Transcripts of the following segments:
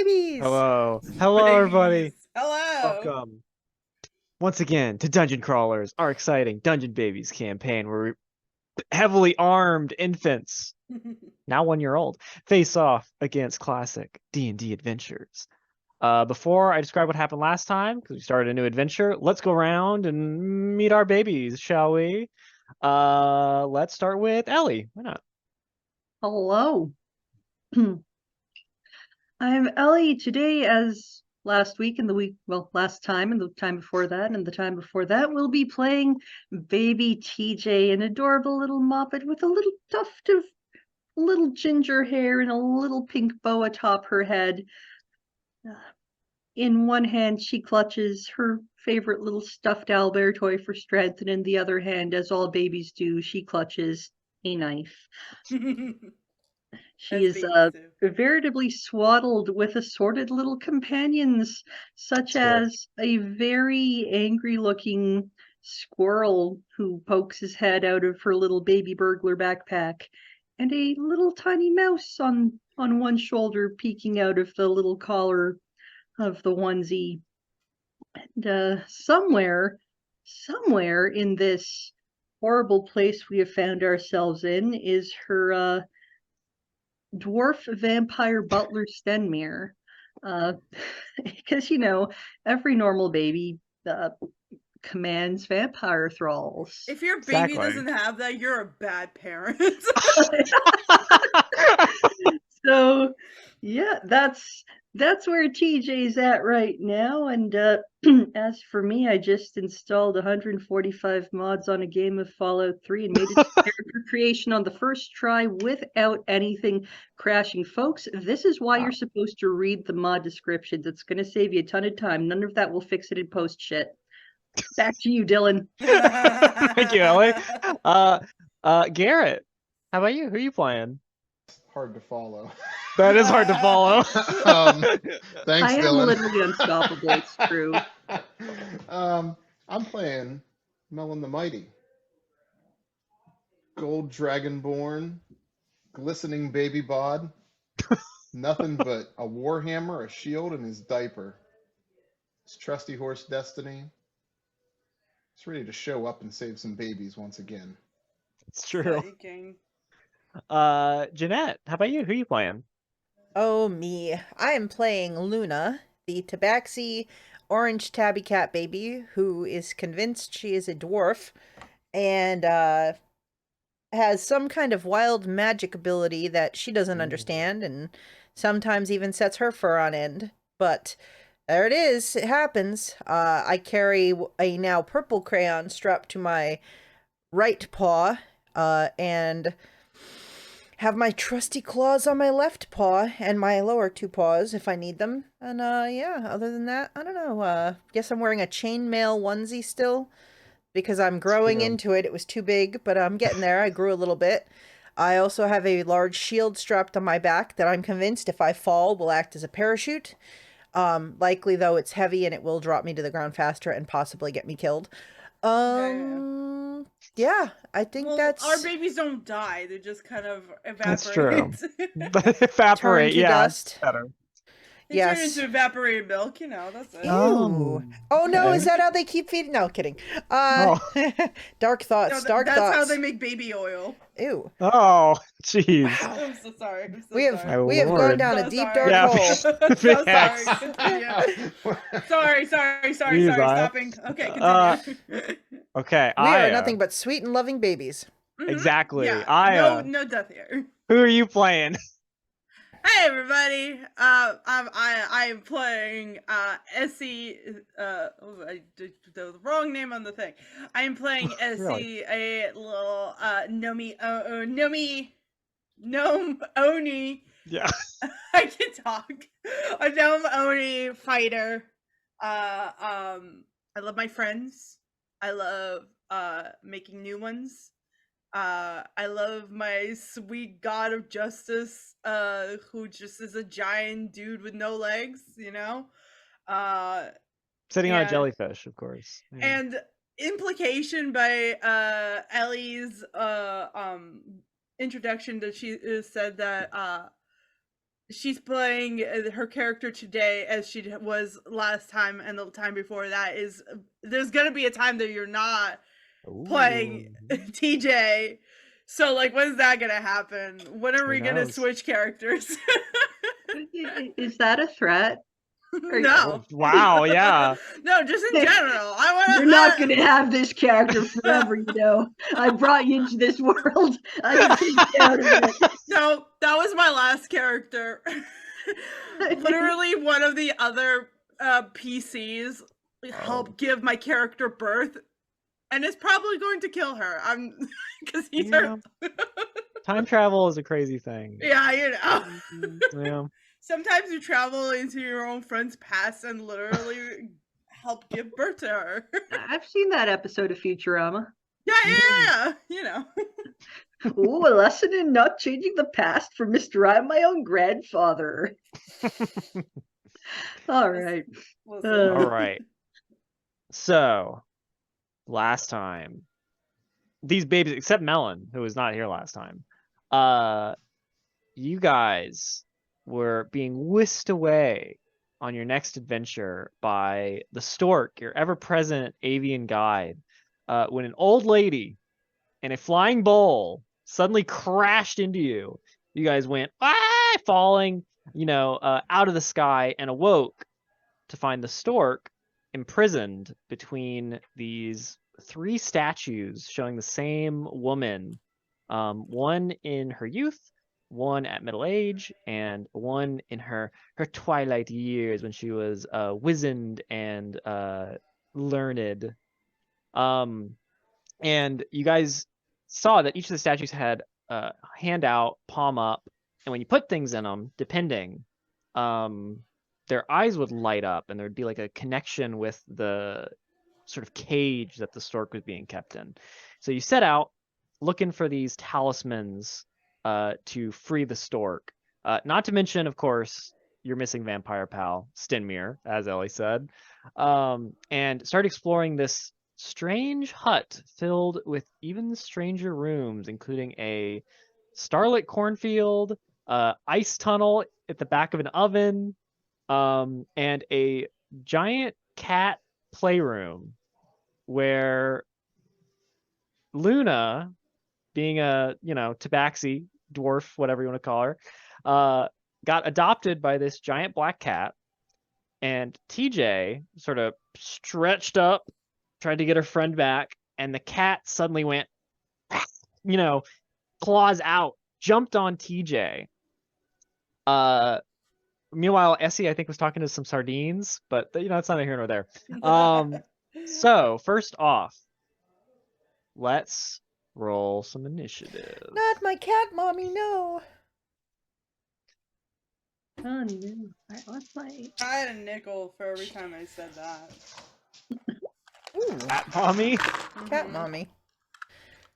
babies! Hello. Hello, everybody. Babies. Hello. Welcome once again to Dungeon Crawlers, our exciting Dungeon Babies campaign where heavily armed infants, now 1 year old, face off against classic D&D adventures. Before I describe what happened last time, because we started a new adventure, let's go around and meet our babies, shall we? Let's start with Ellie. Why not? Hello. I'm Ellie. Today, as last week and the week, well, last time and the time before that and the time before that, we'll be playing baby TJ, an adorable little moppet with a little tuft of little ginger hair and a little pink bow atop her head. In one hand, she clutches her favorite little stuffed owlbear toy for strength, and in the other hand, as all babies do, she clutches a knife. She is veritably swaddled with assorted little companions, such as a very angry-looking squirrel who pokes his head out of her little baby burglar backpack, and a little tiny mouse on one shoulder peeking out of the little collar of the onesie. And somewhere in this horrible place we have found ourselves in is her dwarf vampire butler Stenmere, because every normal baby commands vampire thralls. If your baby doesn't have that, you're a bad parent. So yeah, that's where TJ's at right now. And as for me, I just installed 145 mods on a game of Fallout 3 and made it to character creation on the first try without anything crashing. Folks, this is why you're supposed to read the mod descriptions. It's going to save you a ton of time. None of that will fix it in post shit. Back to you, Dylan. Thank you, Ellie. Garrett, how about you? Who are you playing? Hard to follow. That is hard to follow. Thanks, I am Dylan. literally unstoppable. It's true. I'm playing Mellen the Mighty. Gold Dragonborn, glistening baby bod, nothing but a warhammer, a shield, and his diaper. His trusty horse Destiny. He's ready to show up and save some babies once again. It's true. Jeanette, how about you? Who are you playing? Oh, me. I am playing Luna, the tabaxi orange tabby cat baby who is convinced she is a dwarf and has some kind of wild magic ability that she doesn't understand and sometimes even sets her fur on end. But there it is. It happens. I carry a now purple crayon strapped to my right paw and have my trusty claws on my left paw and my lower two paws if I need them. And yeah, other than that, I don't know. Guess I'm wearing a chainmail onesie still because I'm growing into it. It was too big, but I'm getting there. I grew a little bit. I also have a large shield strapped on my back that I'm convinced if I fall will act as a parachute. Likely though it's heavy and it will drop me to the ground faster and possibly get me killed. Yeah, I think that's... Our babies don't die. They just kind of evaporate. That's true. Evaporate, turn to dust. Better. They turn into evaporated milk, that's it. Oh no, is that how they keep feeding? No, kidding. Dark thoughts, no, thoughts. That's how they make baby oil. Ew. Oh, jeez. Wow. I'm so sorry. We have gone down a deep dark hole. So sorry. Sorry. Stopping. Okay, continue. Okay, we are nothing but sweet and loving babies. Exactly. Yeah. No death here. Who are you playing? Hey everybody! I'm playing Essie. I did the wrong name on the thing. I'm playing Essie, really? A little gnome oni. Yeah, I can talk. A gnome oni fighter. I love my friends. I love making new ones. I love my sweet god of justice, who just is a giant dude with no legs, sitting on a jellyfish, of course. Yeah. And implication by Ellie's introduction that she said that she's playing her character today as she was last time, and the time before that is there's gonna be a time that you're not playing TJ. So like, when's that gonna happen? When are Who we gonna knows? switch characters? Is that a threat? No. Wow, yeah. No, just in general. I want You're not going to have this character forever, you know. I brought you into this world. I can take you out of it. No, that was my last character. Literally, one of the other PCs helped give my character birth, and is probably going to kill her. I'm because he's her. Time travel is a crazy thing. Yeah, you know. Yeah. Sometimes you travel into your own friend's past and literally help give birth to her. I've seen that episode of Futurama. Yeah, you know. Ooh, a lesson in not changing the past for Mr. I'm my own grandfather. All right. All right. So, last time, these babies, except Mellen, who was not here last time, you guys were being whisked away on your next adventure by the stork, your ever-present avian guide, when an old lady in a flying bowl suddenly crashed into you. You guys went, falling, out of the sky, and awoke to find the stork imprisoned between these 3 statues showing the same woman, one in her youth, one at middle age, and one in her twilight years when she was wizened and learned. And you guys saw that each of the statues had hand out, palm up, and when you put things in them, depending, their eyes would light up, and there'd be like a connection with the sort of cage that the stork was being kept in. So you set out looking for these talismans to free the stork. Not to mention, of course, your missing vampire pal, Stenmir, as Ellie said, and start exploring this strange hut filled with even stranger rooms, including a starlit cornfield, ice tunnel at the back of an oven, and a giant cat playroom where Luna, being a, tabaxi, dwarf, whatever you want to call her, got adopted by this giant black cat, and TJ sort of stretched up, tried to get her friend back, and the cat suddenly went, claws out, jumped on TJ. Meanwhile, Essie, I think, was talking to some sardines, but it's neither here nor there. So first off, let's roll some initiative. Not my cat, mommy, no. Oh no! What's my? I had a nickel for every time I said that. Cat mommy? Cat mommy.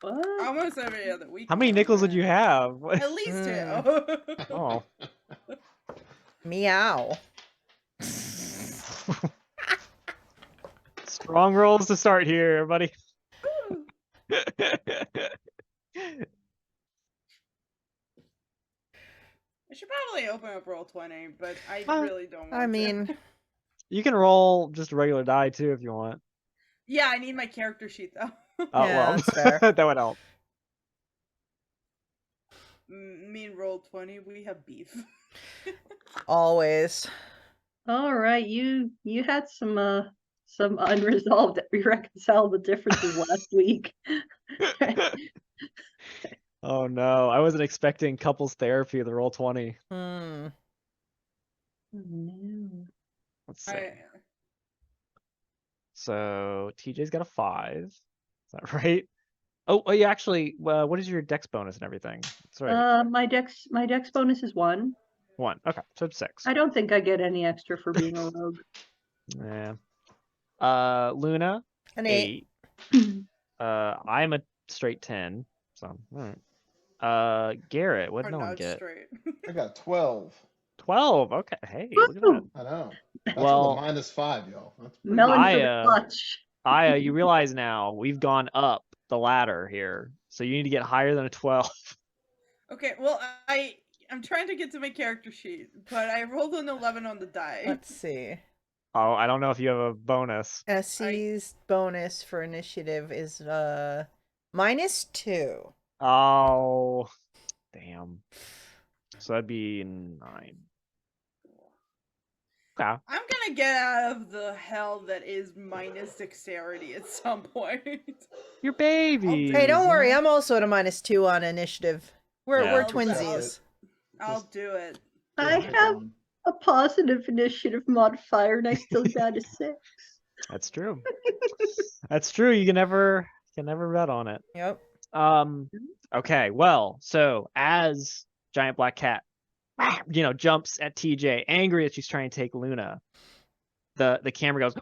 What? Almost every other week. How many nickels would you have? At least 2. Oh. Meow. Strong rolls to start here, everybody. I should probably open up Roll20, but I really don't want I mean, to. You can roll just a regular die too if you want. Yeah, I need my character sheet though. Oh, Yeah, well, that's fair. that would help. Me and Roll20, we have beef. always. All right, you had some unresolved, irreconcilable differences last week. Oh no, I wasn't expecting couples therapy of the Roll20. Hmm. Oh, no. Let's see. So TJ's got a 5. Is that right? Oh yeah, actually, what is your dex bonus and everything? That's right. My dex bonus is 1. 1. Okay, so 6. I don't think I get any extra for being a rogue. Yeah. Luna, An 8. 8. I'm a straight 10. So, all right. Garrett, what did no one get? Straight. I got 12. 12. Okay. Hey, look at that. I know. That's Well, with a -5, y'all. That's pretty Mellen good. for the clutch. Aya, you realize now we've gone up the ladder here, so you need to get higher than a 12. Okay, well, I I'm trying to get to my character sheet, but I rolled an 11 on the die. Let's see. Oh, I don't know if you have a bonus. SC's bonus for initiative is -2. Oh, damn. So that'd be 9. Okay. I'm gonna get out of the hell that is minus dexterity at some point. Your baby. Hey, don't worry. I'm also at a -2 on initiative. We're Yeah. we're I'll twinsies. I'll do it. I have a positive initiative modifier, and I still got a 6. That's true. That's true. You can never bet on it. Yep. Okay, well, so as Giant Black Cat, jumps at TJ, angry that she's trying to take Luna, the camera goes,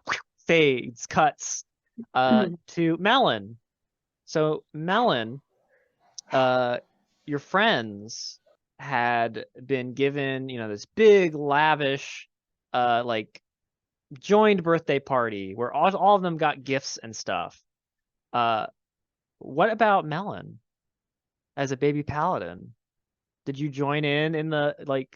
fades, cuts, to Mellen. So Mellen, your friends had been given, this big, lavish, joined birthday party where all of them got gifts and stuff. What about Mellen as a baby paladin? Did you join in the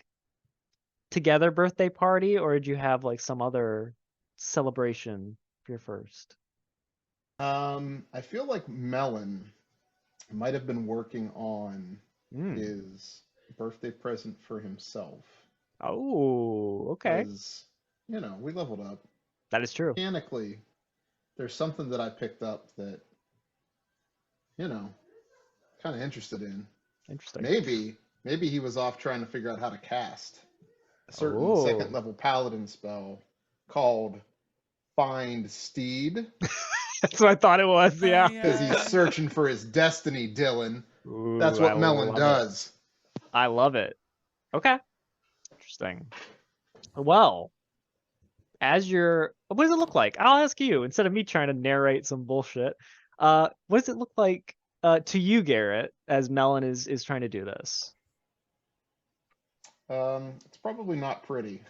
together birthday party, or did you have some other celebration for your first? I feel like Mellen might have been working on his birthday present for himself. Oh, okay. Because, we leveled up. That is true. Mechanically, there's something that I picked up that, kind of interested in. Interesting. Maybe he was off trying to figure out how to cast a certain second level paladin spell called Find Steed. That's what I thought it was, yeah. Because he's searching for his destiny, Dylan. Ooh, that's what Mellen does. I love it. Okay. Interesting. Well, what does it look like? I'll ask you instead of me trying to narrate some bullshit. What does it look like to you, Garrett, as Mellen is trying to do this? It's probably not pretty.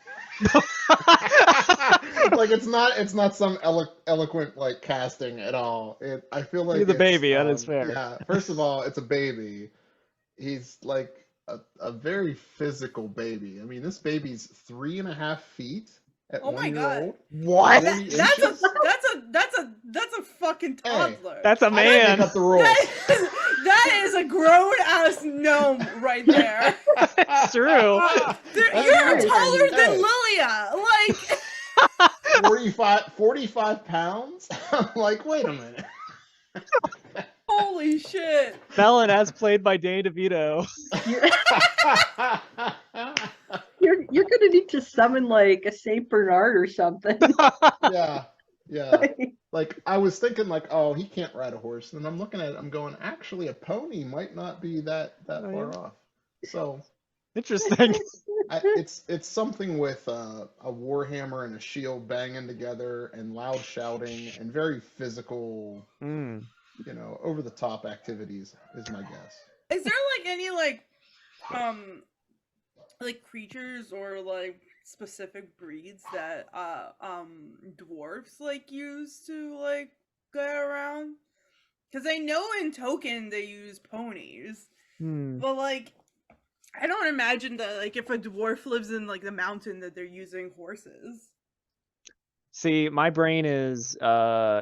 It's not some eloquent casting at all. I feel like you're the baby. That is fair. Yeah. First of all, it's a baby. He's like a very physical baby. I mean, this baby's 3.5 feet at 1 year old. What? That's a fucking toddler. Hey, that's a man. Make up the rules. That is a grown ass gnome right there. It's true. You're taller than Lilia. 45 pounds? I'm like, wait a minute. Holy shit. Mellen, as played by Danny DeVito. You're gonna need to summon a Saint Bernard or something. Yeah. I was thinking oh, he can't ride a horse. And I'm looking at it, I'm going, actually a pony might not be that far off. So interesting. It's something with a warhammer and a shield banging together and loud shouting and very physical, over the top activities is my guess. Is there any creatures or specific breeds that dwarves use to get around? Because I know in Token they use ponies, but I don't imagine that if a dwarf lives in the mountain that they're using horses. See, my brain is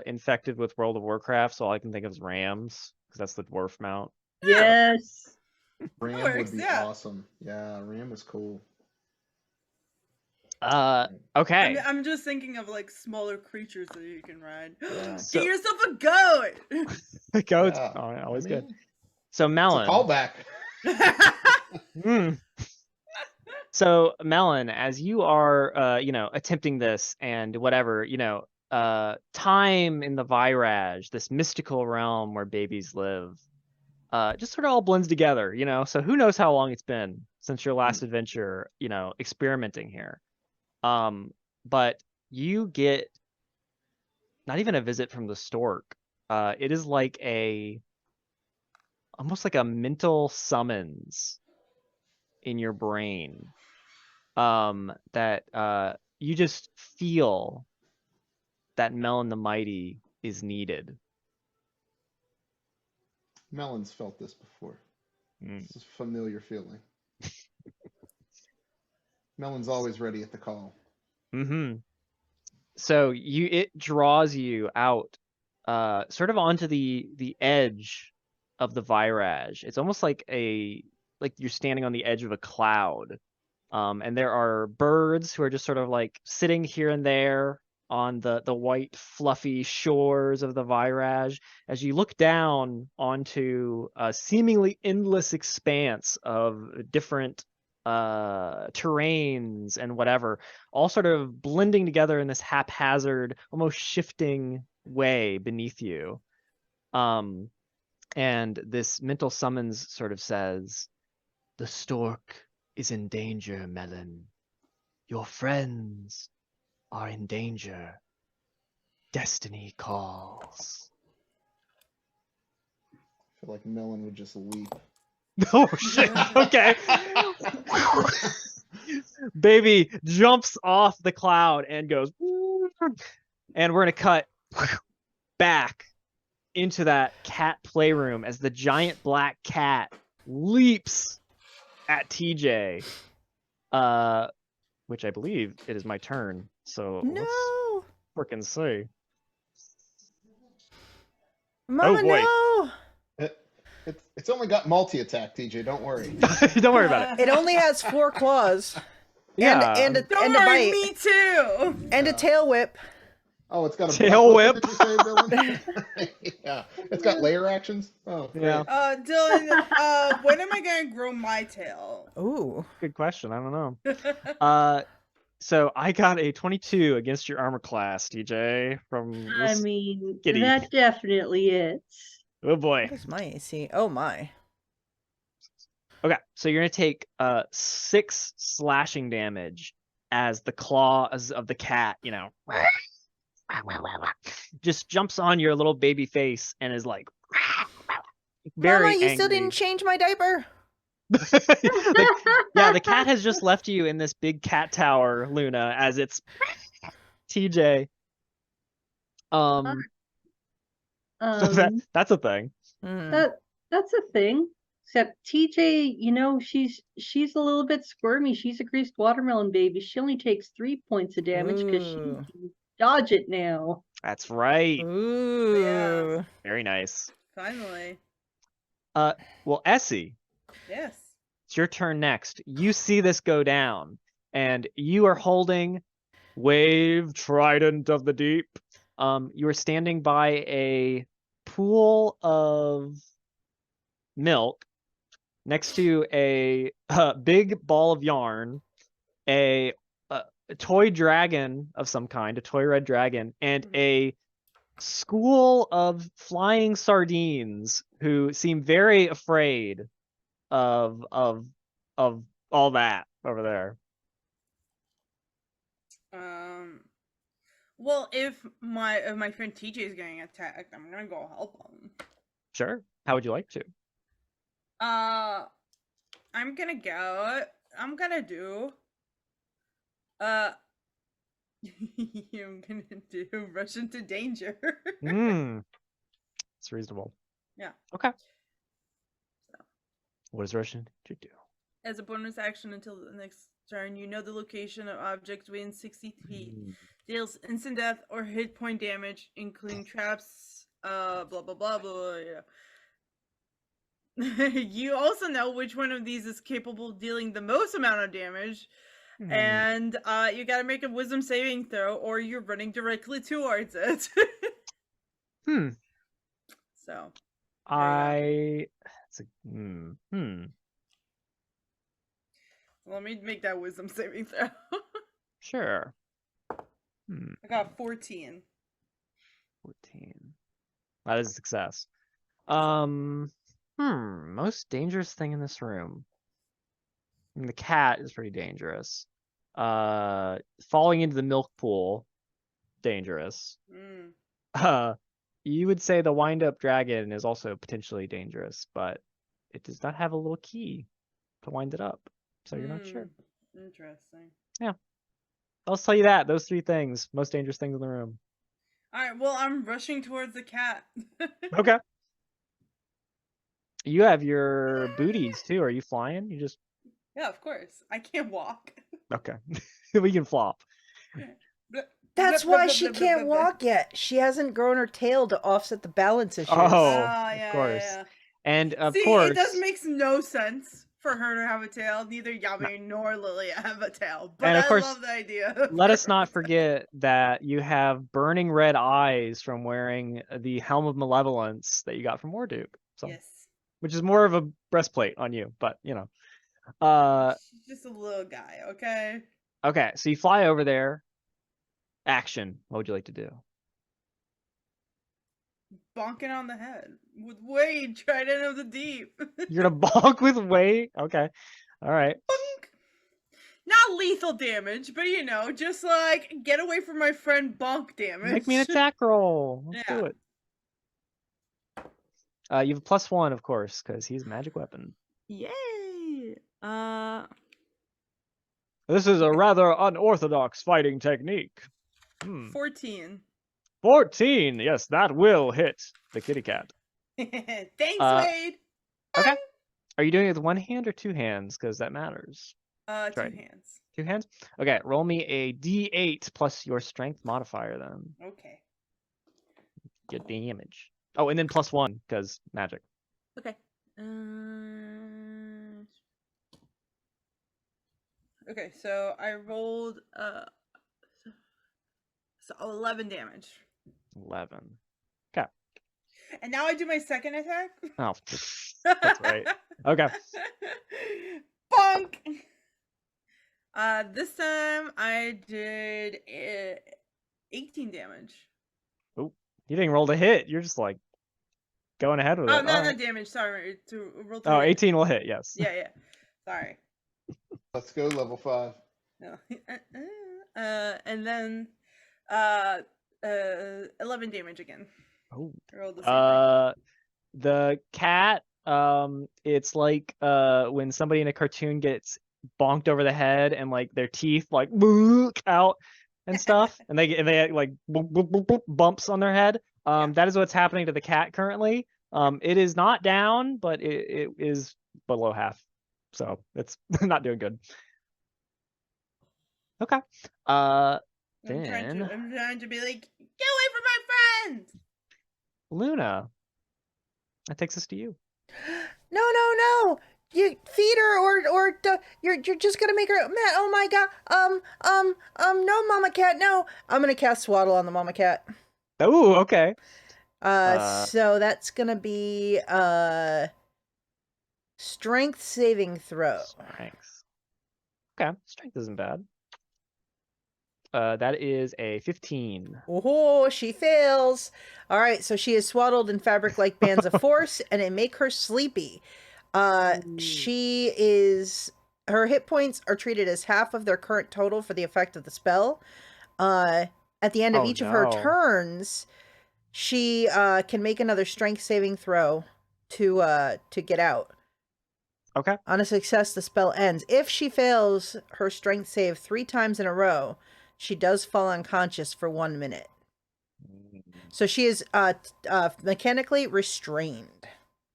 infected with World of Warcraft, so all I can think of is rams, because that's the dwarf mount. Yes. Ram would be awesome. Yeah, ram is cool. Okay. I'm just thinking of smaller creatures that you can ride. Yeah. Get yourself a goat. The goat's always good. So Mellen. Callback. So Mellen, as you are attempting this and whatever, time in the Virage, this mystical realm where babies live, just sort of all blends together, so who knows how long it's been since your last adventure, experimenting here. But you get not even a visit from the stork. It is almost like a mental summons in your brain, that you just feel that Mellen the Mighty is needed. Mellen's felt this before. It's a familiar feeling. Melon's always ready at the call. Mm-hmm. So it draws you out, sort of onto the edge of the virage. It's almost like you're standing on the edge of a cloud. And there are birds who are just sort of like sitting here and there on the white fluffy shores of the virage as you look down onto a seemingly endless expanse of different terrains and whatever, all sort of blending together in this haphazard, almost shifting way beneath you. And this mental summons sort of says, "The stork is in danger, Mellen. Your friends are in danger. Destiny calls." I feel like Melon would just leap. Oh shit. Okay. Baby jumps off the cloud and goes, and we're gonna cut back into that cat playroom as the giant black cat leaps at TJ. Which I believe it is my turn. So let's No, frickin' see. Mama, boy. no. It's only got multi-attack, TJ. Don't worry. Don't worry about it. It only has 4 claws. Yeah. And a Don't bite. worry, me too. And a tail whip. Oh, it's got a Tail butt whip. Did you say, Dylan? Yeah. It's got layer actions. Oh, great. Yeah. Dylan, when am I gonna grow my tail? Ooh. Good question. I don't know. So I got a 22 against your armor class, TJ. From I this... mean, Giddy. that definitely is. Oh boy. What is my AC? Oh my. Okay, so you're gonna take 6 slashing damage as the claws of the cat, just jumps on your little baby face and is like very Mama, you angry. still didn't change my diaper. Yeah, the cat has just left you in this big cat tower, Luna, as it's TJ. That's a thing. That's a thing. Except TJ, she's a little bit squirmy. She's a greased watermelon baby. She only takes 3 points of damage because she Ooh. can dodge it now. That's right. Ooh. Yeah. Very nice. Finally. Well, Essie, Yes. it's your turn next. You see this go down, and you are holding Wave Trident of the Deep. You are standing by a pool of milk next to a big ball of yarn, a toy dragon of some kind, a toy red dragon, and a school of flying sardines who seem very afraid of all that over there. Well, if my friend TJ is getting attacked, I'm gonna go help him. Sure. How would you like to? I'm gonna do rush into danger. It's reasonable. Yeah. Okay. What does rush into do? As a bonus action until the next turn, you know the location of objects within 60 feet. Deals instant death or hit point damage, including traps, blah blah blah blah blah. Yeah. You also know which one of these is capable of dealing the most amount of damage, and you gotta make a wisdom saving throw, or you're running directly towards it. So. Let me make that wisdom saving throw. Sure. I got 14. 14. That is a success. Most dangerous thing in this room. I mean, the cat is pretty dangerous. Falling into the milk pool, dangerous. You would say the wind-up dragon is also potentially dangerous, but it does not have a little key to wind it up, so you're not sure. Interesting. Yeah. I'll tell you that. Those 3 things, most dangerous things in the room. Alright, well, I'm rushing towards the cat. Okay. You have your booties, too. Are you flying? You just... Yeah, of course. I can't walk. Okay. We can flop. That's why she can't walk yet. She hasn't grown her tail to offset the balance issues. Oh, Ah, of yeah, course. yeah. And of See, course, it does make no sense for her to have a tail. Neither Yami nor Lilia have a tail. But And of I course, love the idea. of let her us not with a tail. forget that you have burning red eyes from wearing the Helm of Malevolence that you got from Warduke. So, Yes. which is more of a breastplate on you, but you know. She's just a little guy, okay? Okay, so you fly over there. Action. What would you like to do? Bonking on the head with Wade, Trident of the Deep. You're gonna bonk with weight? Okay. All right. Bonk. Not lethal damage, but you know, just like get away from my friend bonk damage. Make me an attack roll. Let's do it. You have a +1, of course, because he's a magic weapon. Yay! This is a rather unorthodox fighting technique. 14. 14. Yes, that will hit the kitty cat. Thanks, Wade. Okay. Are you doing it with one hand or two hands? Because that matters. Two hands. Two hands? Okay, roll me a d8 plus your strength modifier then. Okay. Get damage. Oh, and then +1, because magic. Okay. Okay, so I rolled so 11 damage. 11. Okay. And now I do my second attack. Oh, that's right. Okay. Bonk. This time I did 18 damage. Oh, you didn't roll to hit. You're just like going ahead with Oh, it. no, All not right. damage. Sorry, to roll. Oh, 18 will hit. Yes. Yeah. Sorry. Let's go, level 5. No. And then 11 damage again. Oh. I rolled the same thing. The cat, it's like when somebody in a cartoon gets bonked over the head and like their teeth like out and stuff, and they get like bumps on their head. That is what's happening to the cat currently. It is not down, but it is below half, so it's not doing good. Okay. I'm Then trying to be like, get away from my friend. Luna, that takes us to you. No. You feed her or you're just gonna make her mad. Oh my god. No, Mama Cat, no. I'm gonna cast Swaddle on the Mama Cat. Oh, okay. So that's gonna be strength saving throw. Strength. Okay, strength isn't bad. That is a 15. Oh, she fails. All right, so she is swaddled in fabric like bands of force, and it make her sleepy. She is. Her hit points are treated as half of their current total for the effect of the spell. At the end of each of her turns, she can make another strength saving throw to get out. Okay. On a success, the spell ends. If she fails her strength save 3 times in a row, she does fall unconscious for 1 minute. So she is mechanically restrained.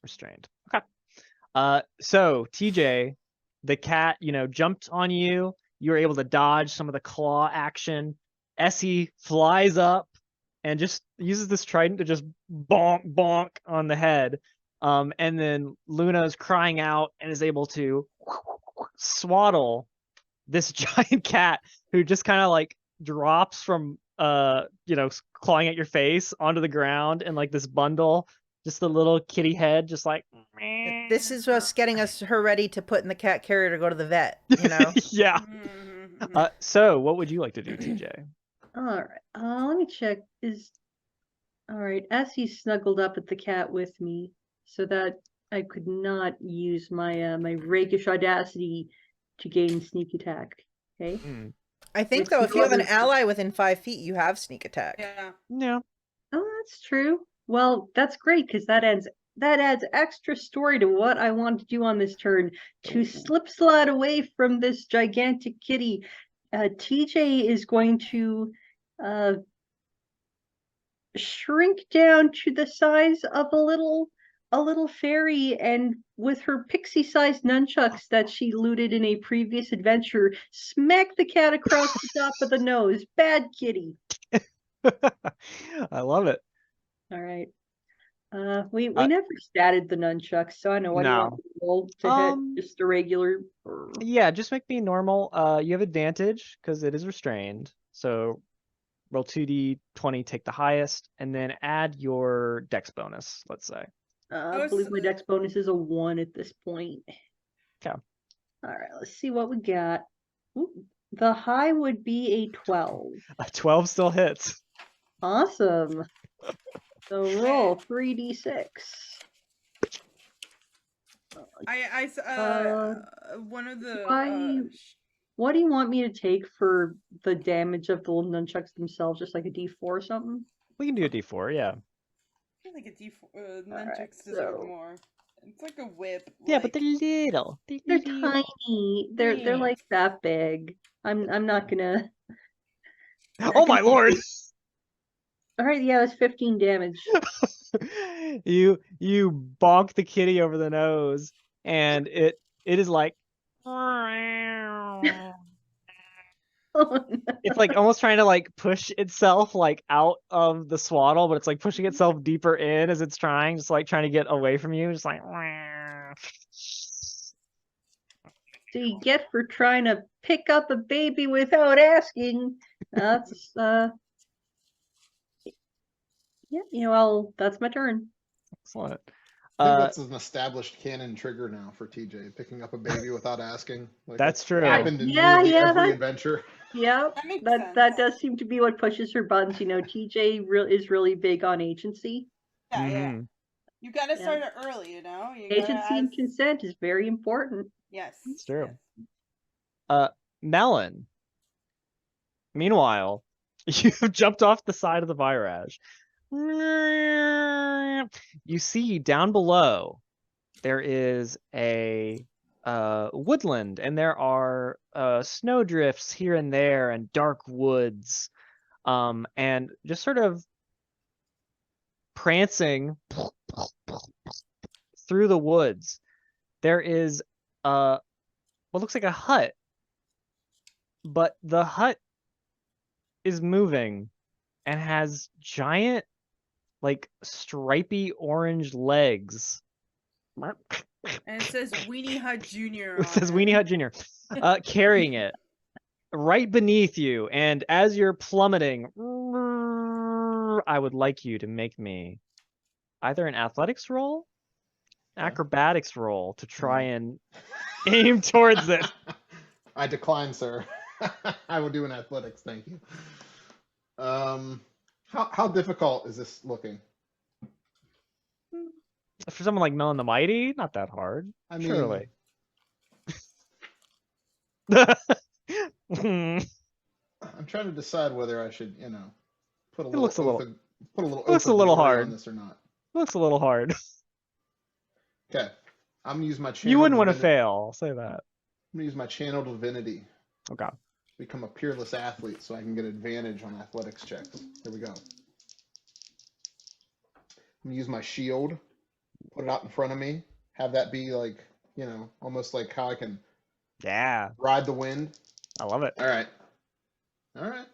Restrained. Okay. So TJ, the cat, jumped on you. You were able to dodge some of the claw action. Essie flies up and just uses this trident to just bonk on the head. And then Luna's crying out and is able to swaddle this giant cat who just kind of like drops from clawing at your face onto the ground in like this bundle, just a little kitty head, just like this is what's getting her ready to put in the cat carrier to go to the vet, Yeah. So what would you like to do, TJ? All right. Let me check. All right. Essie's snuggled up at the cat with me, so that I could not use my my rakish audacity to gain sneak attack. Okay. I think though, if you have an ally within 5 feet, you have sneak attack. Yeah. Oh, that's true. Well, that's great because that adds extra story to what I want to do on this turn to slide away from this gigantic kitty. TJ is going to shrink down to the size of a little a little fairy, and with her pixie-sized nunchucks that she looted in a previous adventure, smack the cat across the top of the nose. Bad kitty. I love it. All right. We Uh, never statted the nunchucks, so I know what do you want No. me to roll to hit? Just a regular. Yeah, just make me normal. You have advantage because it is restrained. So roll 2d20, take the highest, and then add your dex bonus, let's say. I believe my dex bonus is a 1 at this point. Okay. All right, let's see what we got. Ooh, the high would be a 12. A 12 still hits. Awesome. So roll 3d6. One of the What do you want me to take for the damage of the little nunchucks themselves? Just like a d4 or something? We can do a d4, yeah. I feel like a D4 All right, nunchucks deserve so more. It's like a whip. Yeah, but they're little. they're tiny. They're like that big. I'm not gonna. Oh my lord! All right, yeah, that's 15 damage. You bonk the kitty over the nose, and it is like Oh, no. it's like almost trying to like push itself like out of the swaddle, but it's like pushing itself deeper in as it's trying, just like trying to get away from you, just like. So you get for trying to pick up a baby without asking. That's yeah, that's my turn. Excellent. I think that's an established canon trigger now for TJ, picking up a baby without asking. Like, That's true. Happened in Yeah, nearly yeah, every adventure. Yeah, That makes that sense. does seem to be what pushes her buttons. TJ is really big on agency. Yeah, yeah. Mhm. You gotta Yeah. start it early, you know? You Agency gotta and ask- consent is very important. Yes. It's true. yes. Mellen. Meanwhile, you've jumped off the side of the Virage. You see down below there is a woodland, and there are snowdrifts here and there, and dark woods, and just sort of prancing through the woods. There is what looks like a hut, but the hut is moving and has giant, like, stripy orange legs. And it says Weenie Hut Jr. It says Weenie Hut Jr. Carrying it right beneath you, and as you're plummeting, I would like you to make me either an athletics roll, acrobatics roll to try and aim towards it. I decline, sir. I will do an athletics, thank you. How difficult is this looking? For someone like Mellen the Mighty, not that hard. I mean, Surely. I'm trying to decide whether I should, put a It little looks a little- put a little looks oath a of little glory hard. on this or not. Looks a little hard. Okay, I'm gonna use my channel. You wouldn't want to divinity- fail, I'll say that. I'm gonna use my channel divinity. Okay. Become a peerless athlete so I can get advantage on athletics checks. Here we go. I'm gonna use my shield, put it out in front of me, have that be like, almost like how I can Yeah, ride the wind. I love it. All right. All right.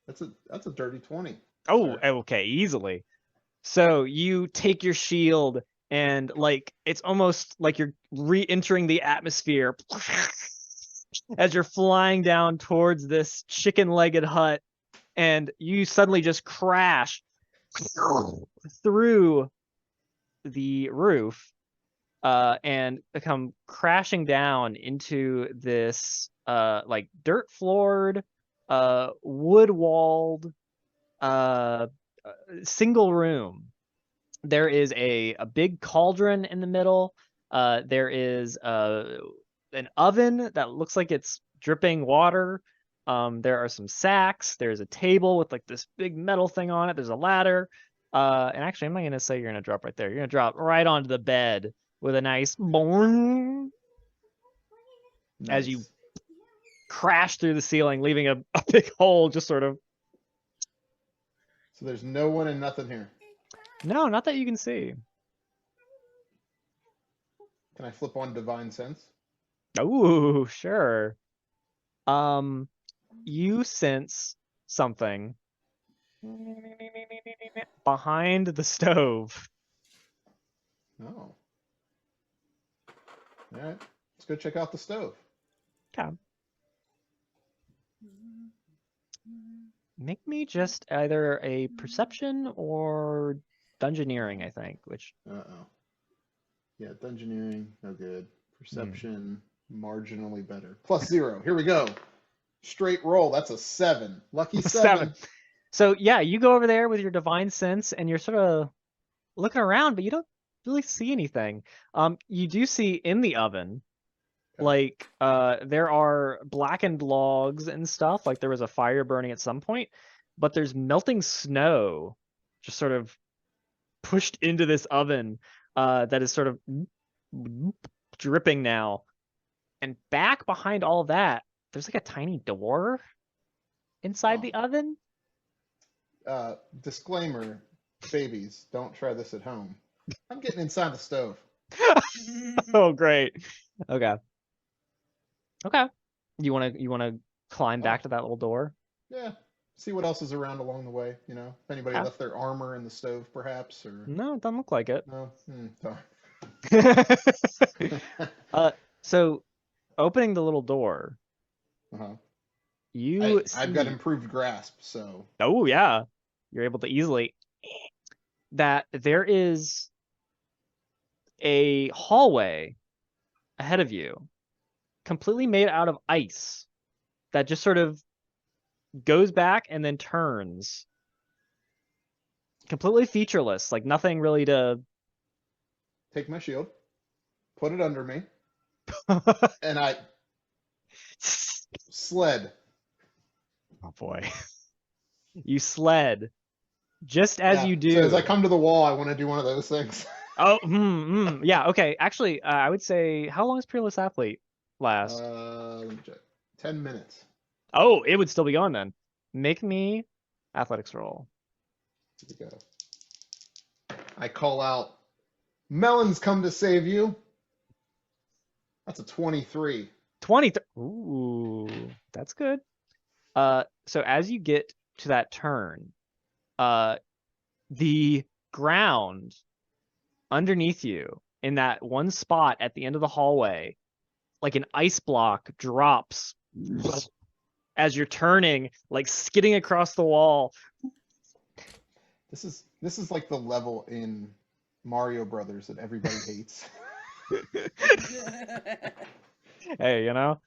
That's a dirty 20. Oh, sir. okay, easily. So you take your shield and like it's almost like you're re-entering the atmosphere as you're flying down towards this chicken-legged hut, and you suddenly just crash through the roof and come crashing down into this like dirt-floored, wood-walled single room. There is a big cauldron in the middle. There is an oven that looks like it's dripping water. There are some sacks. There's a table with like this big metal thing on it. There's a ladder. And actually, I'm not gonna say you're gonna drop right there. You're gonna drop right onto the bed with a nice boing as you Nice. crash through the ceiling, leaving a big hole just sort of. So there's no one and nothing here. No, not that you can see. Can I flip on divine sense? Ooh, sure. You sense something behind the stove. Oh. All right. Let's go check out the stove. Okay. Make me just either a perception or dungeoneering, I think, which Uh-oh. Yeah, dungeoneering, no good. Perception, marginally better. +0. Here we go. Straight roll. That's a 7. Lucky 7. 7. So yeah, you go over there with your divine sense and you're sort of looking around, but you don't really see anything. You do see in the oven, like there are blackened logs and stuff, like there was a fire burning at some point, but there's melting snow just sort of pushed into this oven that is sort of dripping now. And back behind all that, there's like a tiny door inside the oven. Disclaimer, babies, don't try this at home. I'm getting inside the stove. Oh, great. Okay. Okay. You wanna climb back to that little door? Yeah. See what else is around along the way, you know? If anybody Okay. left their armor in the stove, perhaps, or No, it doesn't look like it. no. Darn. So opening the little door, Uh-huh. you I've got see. improved grasp, so Oh yeah, you're able to easily. That there is a hallway ahead of you, completely made out of ice, that just sort of goes back and then turns. Completely featureless, like nothing really to. take my shield, put it under me, and I sled. Oh boy. You sled. Just as you do. So as I come to the wall, I want to do one of those things. Oh, yeah, okay. Actually, I would say, how long does Peerless Athlete last? Let me check. 10 minutes. Oh, it would still be on then. Make me athletics roll. Here we go. I call out, Melon's come to save you. That's a 23. 23. Ooh, that's good. So as you get to that turn, the ground underneath you in that one spot at the end of the hallway, like an ice block, drops as you're turning, like skidding across the wall. This is like the level in Mario Brothers that everybody hates. Hey, you know.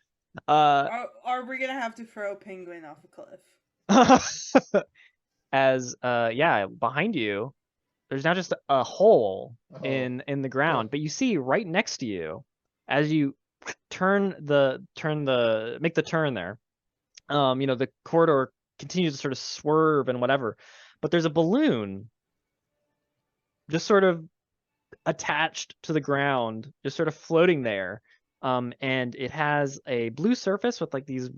Are we gonna have to throw a penguin off a cliff? As yeah, behind you, there's now just a hole Oh. in the ground, but you see right next to you, as you make the turn there, the corridor continues to sort of swerve and whatever, but there's a balloon just sort of attached to the ground, just sort of floating there, and it has a blue surface with like these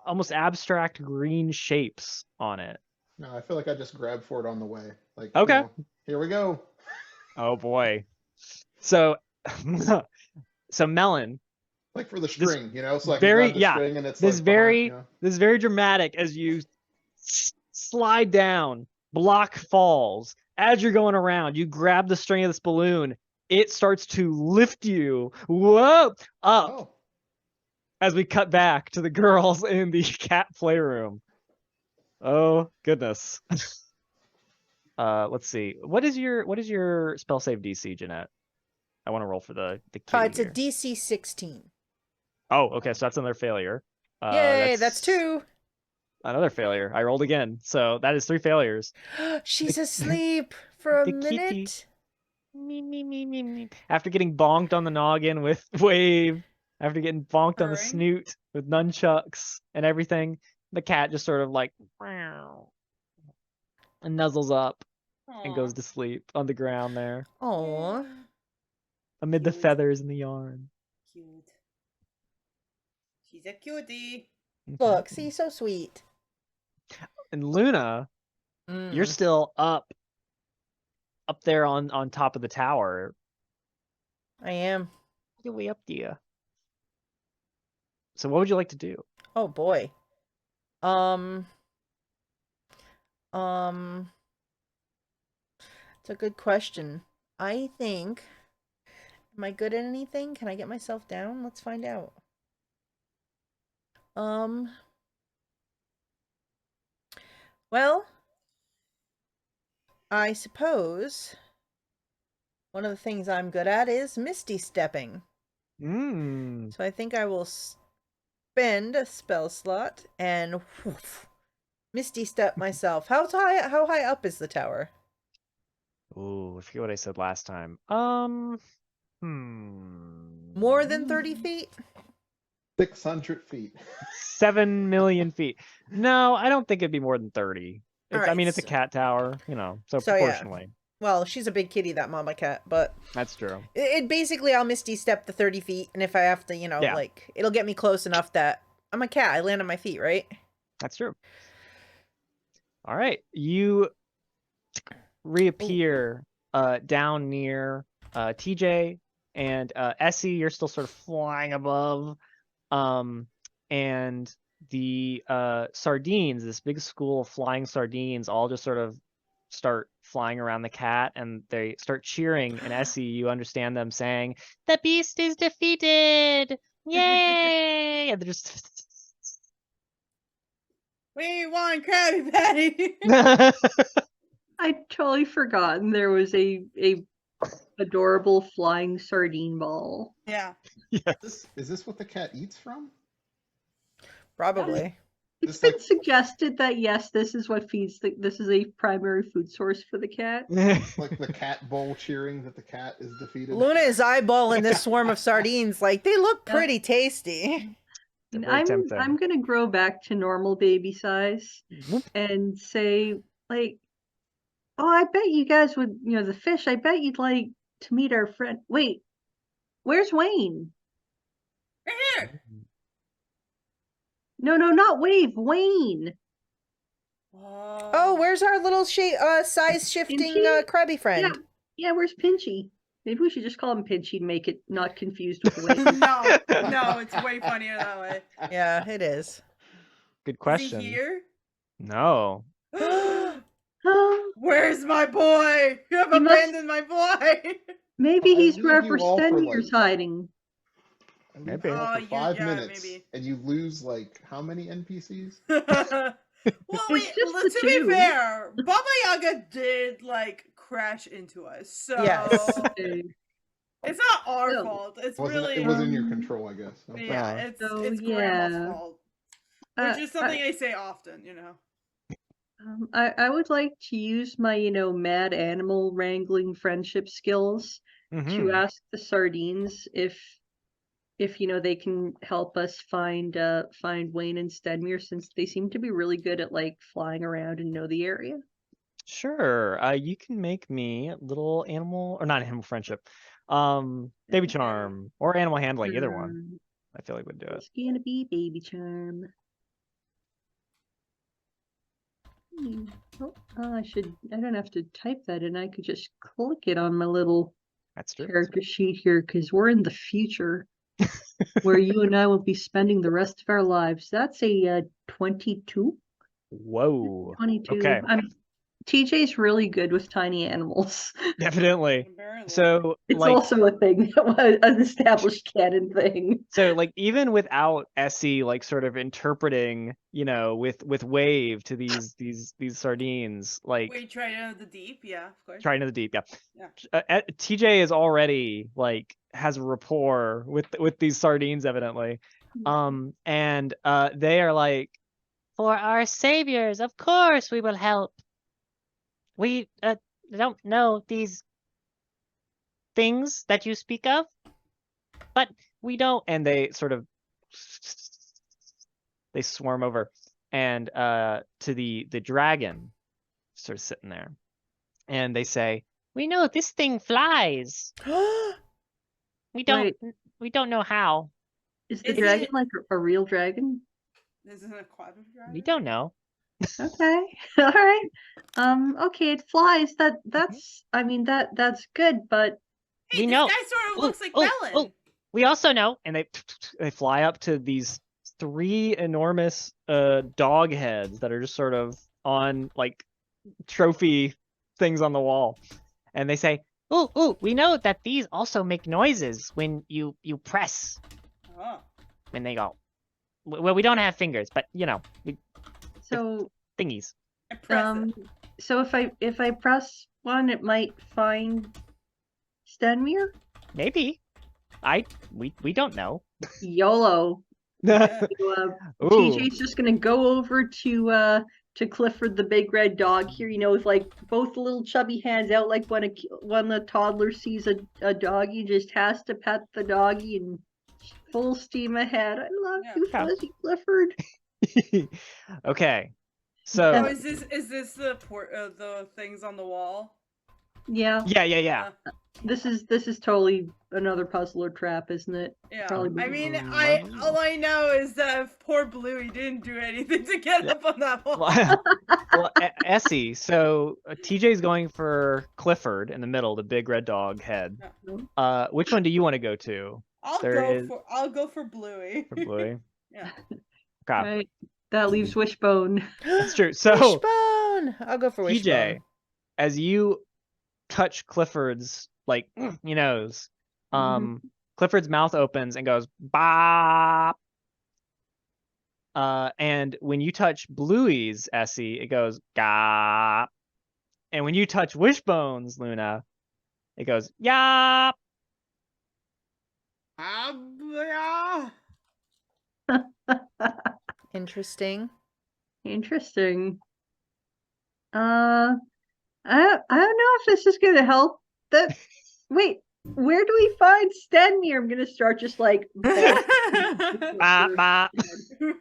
almost abstract green shapes on it. No, I feel like I just grabbed for it on the way. Like, Okay. Here we go. Oh boy. So Mellen, Like for the string, so I can very grab the yeah, string and it's this like very behind, this is very dramatic as you slide down, block falls. As you're going around, you grab the string of this balloon. It starts to lift you, up, Oh, as we cut back to the girls in the cat playroom. Oh goodness. Let's see. What is your spell save DC, Jeanette? I want to roll for the kitty It's a here. DC 16. Oh, okay, so that's another failure. Yay, that's 2. Another failure. I rolled again, so that is 3 failures. She's asleep for a the kitty. minute. Me. After getting bonked on the noggin with Wave, after getting bonked on the Purring. snoot with nunchucks and everything, the cat just sort of like and nuzzles up and goes to sleep on the ground there, Aw. amid the Cute. feathers and the yarn. Cute. She's a cutie. Look, see, so sweet. And Luna, you're still up there on top of the tower. I am. You're way up there. So what would you like to do? Oh boy. Um. It's a good question. I think. Am I good at anything? Can I get myself down? Let's find out. Well, I suppose one of the things I'm good at is misty stepping. Hmm. So I think I will spend a spell slot and misty step myself. How high up is the tower? Ooh, I forget what I said last time. More than 30 feet? 600 feet. 7 million feet. No, I don't think it'd be more than 30. All I right, mean, it's a so- cat tower, you know, so So, yeah. proportionally. Well, she's a big kitty, that mama cat, but That's true. it basically, I'll misty step the 30 feet, and if I have to, you know, Yeah. like, it'll get me close enough that I'm a cat. I land on my feet, right? That's true. All right, you reappear down near TJ and Essie. You're still sort of flying above, and the sardines, this big school of flying sardines, all just sort of start flying around the cat, and they start cheering. And Essie, you understand them saying, "The beast is defeated! Yay!" And they're just We want Krabby Patty. I'd totally forgotten there was a adorable flying sardine ball. Yeah. Is this what the cat eats from? Probably. It's Just been like- suggested that yes, this is what feeds this is a primary food source for the cat. Like the cat bowl cheering that the cat is defeated. Luna is eyeballing this swarm of sardines like they look Yeah. pretty tasty. They're very tempting. I'm gonna grow back to normal baby size Whoop. and say like, oh, I bet you guys would, you know, the fish. I bet you'd like to meet our friend. Wait, where's Wayne? Right here. No, not Wave. Wayne. Oh, where's our little size shifting Pinchy? Krabby friend? Yeah, where's Pinchy? Maybe we should just call him Pinchy to make it not confused with Wave. No, it's way funnier that way. Yeah, it is. Good question. Is he here? No. Oh, Where's my boy? You have He must- abandoned my boy. maybe I he's leave wherever you all for, Stenier's like- hiding. I leave Maybe. you all for You- 5 yeah, minutes, maybe. and you lose like how many NPCs? Well, It's just the to two. be fair, Baba Yaga did like crash into us, so Yes. Okay. it's not our So, fault. It's Wasn't really it was in your control, I guess. No? yeah, Yeah. it's So, it's Grandma's yeah. fault, which Uh, is something I say often, you know. I would like to use my, you know, mad animal wrangling friendship skills Mhm. to ask the sardines if you know they can help us find Wayne and Stenmere, since they seem to be really good at like flying around and know the area. Sure. You can make me a little animal, or not animal friendship. Baby charm or animal handling, either one. I feel like would do it. It's gonna be baby charm. Oh, I don't have to type that in. I could just click it on my little That's true. character sheet here, because we're in the future where you and I will be spending the rest of our lives. That's a 22. Whoa. 22. Okay. TJ's really good with tiny animals. Definitely. Apparently. So It's like also a thing, an established canon thing. so like even without Essie like sort of interpreting, you know, with wave to these sardines, like Wait, try out of the deep, yeah, of course. trying to the deep, yeah. Yeah. TJ is already like has a rapport with these sardines evidently. And they are like, for our saviors, of course we will help. We don't know these things that you speak of, but we don't. And they sort of they swarm over and to the dragon, sort of sitting there, and they say, "We know this thing flies. We don't know how. Is the Is dragon it- like a real dragon? This is an aquatic dragon. We don't know." Okay. All right. Okay, it flies. That's I mean that's good, but Hey, we this know. guy sort of Ooh, looks like ooh, Mellen. ooh. We also know, And they fly up to these 3 enormous dog heads that are just sort of on like trophy things on the wall. and they say, "Ooh, ooh, we know that these also make noises when you press Oh. when they go. Well, we don't have fingers, but So thingies. I press it. so if I press one, it might find Stenmere? Maybe. We don't know. YOLO. Yeah. So, Ooh. TJ's just gonna go over to Clifford the big red dog here, with like both the little chubby hands out, like when a toddler sees a doggy, just has to pet the doggy and full steam ahead. I love Yeah. you, Yeah. Fuzzy Clifford. Okay. Oh, So is this the things on the wall? Yeah, yeah. this is totally another puzzle or trap, isn't it? Yeah. Probably. I mean, Mm, all I know is that poor Bluey didn't do anything to get Yeah. up on that wall. Well, Essie, so TJ's going for Clifford in the middle, the big red dog head. Which one do you want to go to? I'll go for Bluey. For Bluey? Yeah. Okay. Right. That leaves Wishbone. That's true. So Wishbone. I'll go for TJ, Wishbone. as you touch Clifford's nose, Clifford's mouth opens and goes bop. And when you touch Bluey's, Essie, it goes gop. And when you touch Wishbone's, Luna, it goes yop. Yeah. Interesting. Interesting. I don't know if this is gonna help. Wait, where do we find Stenmere? I'm gonna start just like Bop, bop. Beep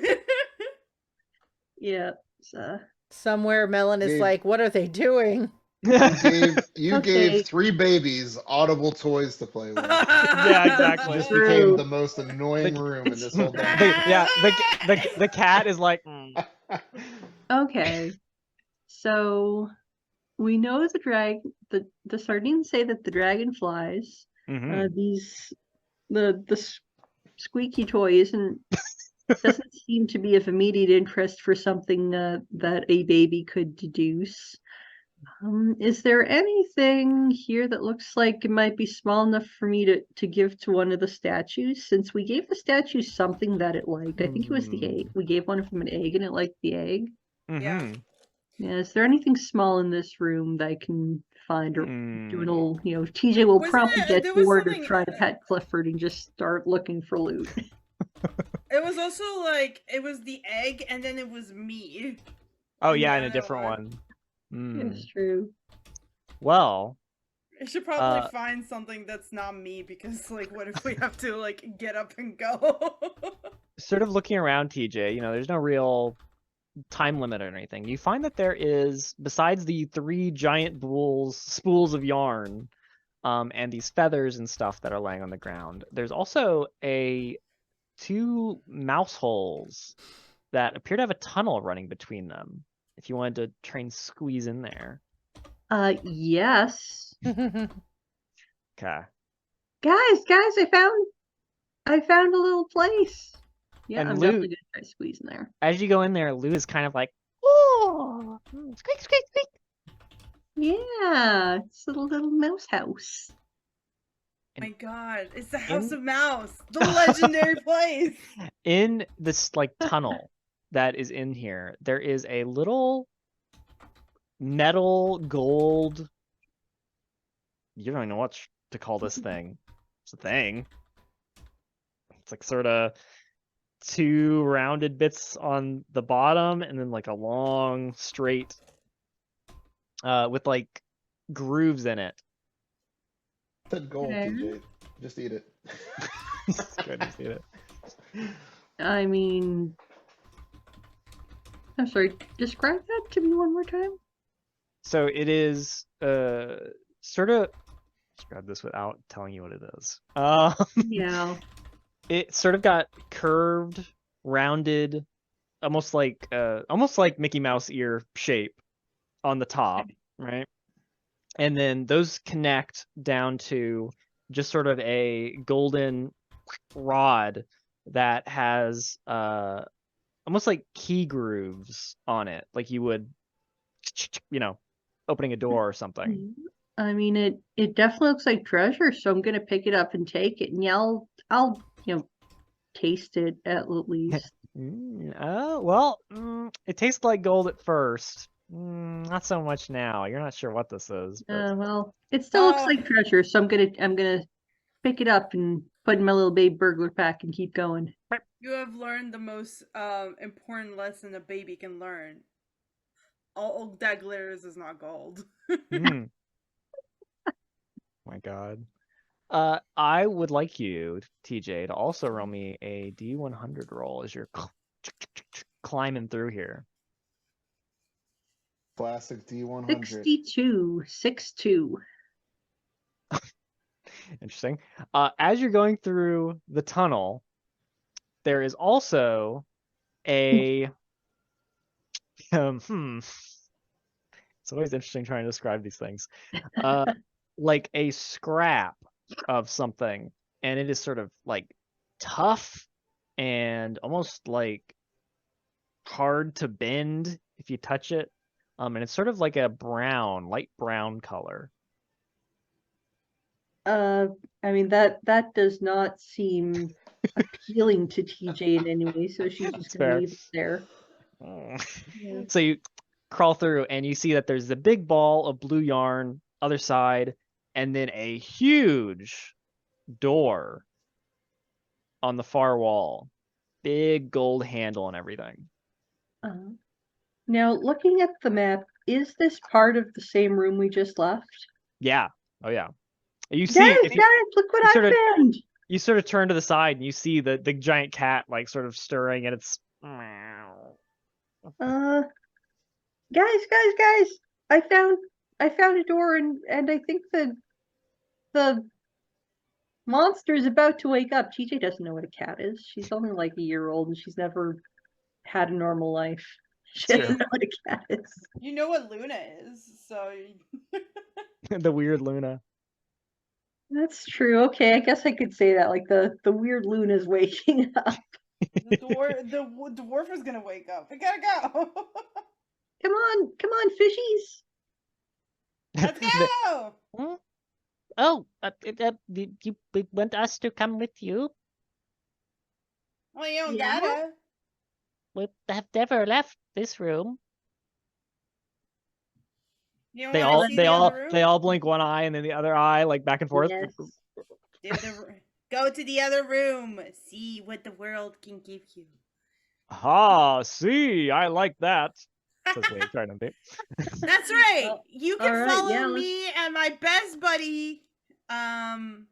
beep. yeah. So. Somewhere Mellen is Gabe. like, what are they doing? You Okay. gave 3 babies audible toys to play with. Yeah, exactly. This True. became the most annoying room in this whole dungeon. Yeah, the cat is like. Okay. So we know the sardines say that the dragon flies. The squeaky toy doesn't seem to be of immediate interest for something that a baby could deduce. Is there anything here that looks like it might be small enough for me to give to one of the statues? Since we gave the statue something that it liked. I think it was the egg. We gave one of them an egg and it liked the egg. Yeah. Yeah, is there anything small in this room that I can find or do an old, TJ will promptly get bored of trying to pet Clifford and just start looking for loot. It was also like it was the egg and then it was me. Oh in yeah, the and a other different one. It's true. Well, I should probably find something that's not me because what if we have to get up and go? sort of looking around, TJ, there's no real time limit or anything. You find that there is, besides the 3 giant spools of yarn, and these feathers and stuff that are laying on the ground, there's also 2 mouse holes that appear to have a tunnel running between them. If you wanted to try and squeeze in there. Yes. Okay. Guys, I found a little place. Yeah, And I'm Lou, definitely gonna try squeezing there. as you go in there, Lou is kind of like, oh, squeak, squeak, squeak. Yeah, it's a little mouse house. My God, it's the House of Mouse, the legendary place. In this tunnel that is in here, there is a little metal gold. You don't even know what to call this thing. It's a thing. It's sort of 2 rounded bits on the bottom, and then a long straight with grooves in it. Said gold, TJ. Just eat it. Good to see it. I mean, I'm sorry, describe that to me one more time. So it is sort of, describe this without telling you what it is. Yeah. It sort of got curved, rounded, almost like Mickey Mouse ear shape on the top, right? And then those connect down to just sort of a golden rod that has almost like key grooves on it, like you would, opening a door or something. I mean, it definitely looks like treasure, so I'm gonna pick it up and take it, and yeah, I'll taste it at least. Oh, well, it tastes like gold at first. Not so much now. You're not sure what this is, but Well, it still looks like treasure, so I'm gonna pick it up and put in my little baby burglar pack and keep going. You have learned the most important lesson a baby can learn. All that glitters is not gold. my God. I would like you, TJ, to also roll me a D100 roll as you're climbing through here. Classic D100. 62. Interesting. As you're going through the tunnel, there is also a It's always interesting trying to describe these things. Like a scrap of something, and it is sort of like tough and almost like hard to bend if you touch it. And it's sort of like a light brown color. I mean that does not seem appealing to TJ in any way, so she's just gonna leave it there. Yeah. So you crawl through and you see that there's a big ball of blue yarn other side, and then a huge door on the far wall, big gold handle and everything. Now, looking at the map, is this part of the same room we just left? Yeah. Oh yeah. You see, Guys, look what I found. You sort of turn to the side and you see the giant cat like sort of stirring, and it's guys, I found a door, and I think the monster is about to wake up. TJ doesn't know what a cat is. She's only like a year old and she's never had a normal life. She doesn't know what a cat is. You know what Luna is, so the weird Luna. That's true. Okay, I guess I could say that. Like the weird Luna's waking up. The dwarf is gonna wake up. We gotta go. Come on, fishies. Let's go. Oh, you want us to come with you? Well, you don't gotta. We have never left this room. They all blink one eye and then the other eye, like back and forth. Yes. Go to the other room. See what the world can give you. See, I like that. That's right. You can follow me and my best buddy. I'm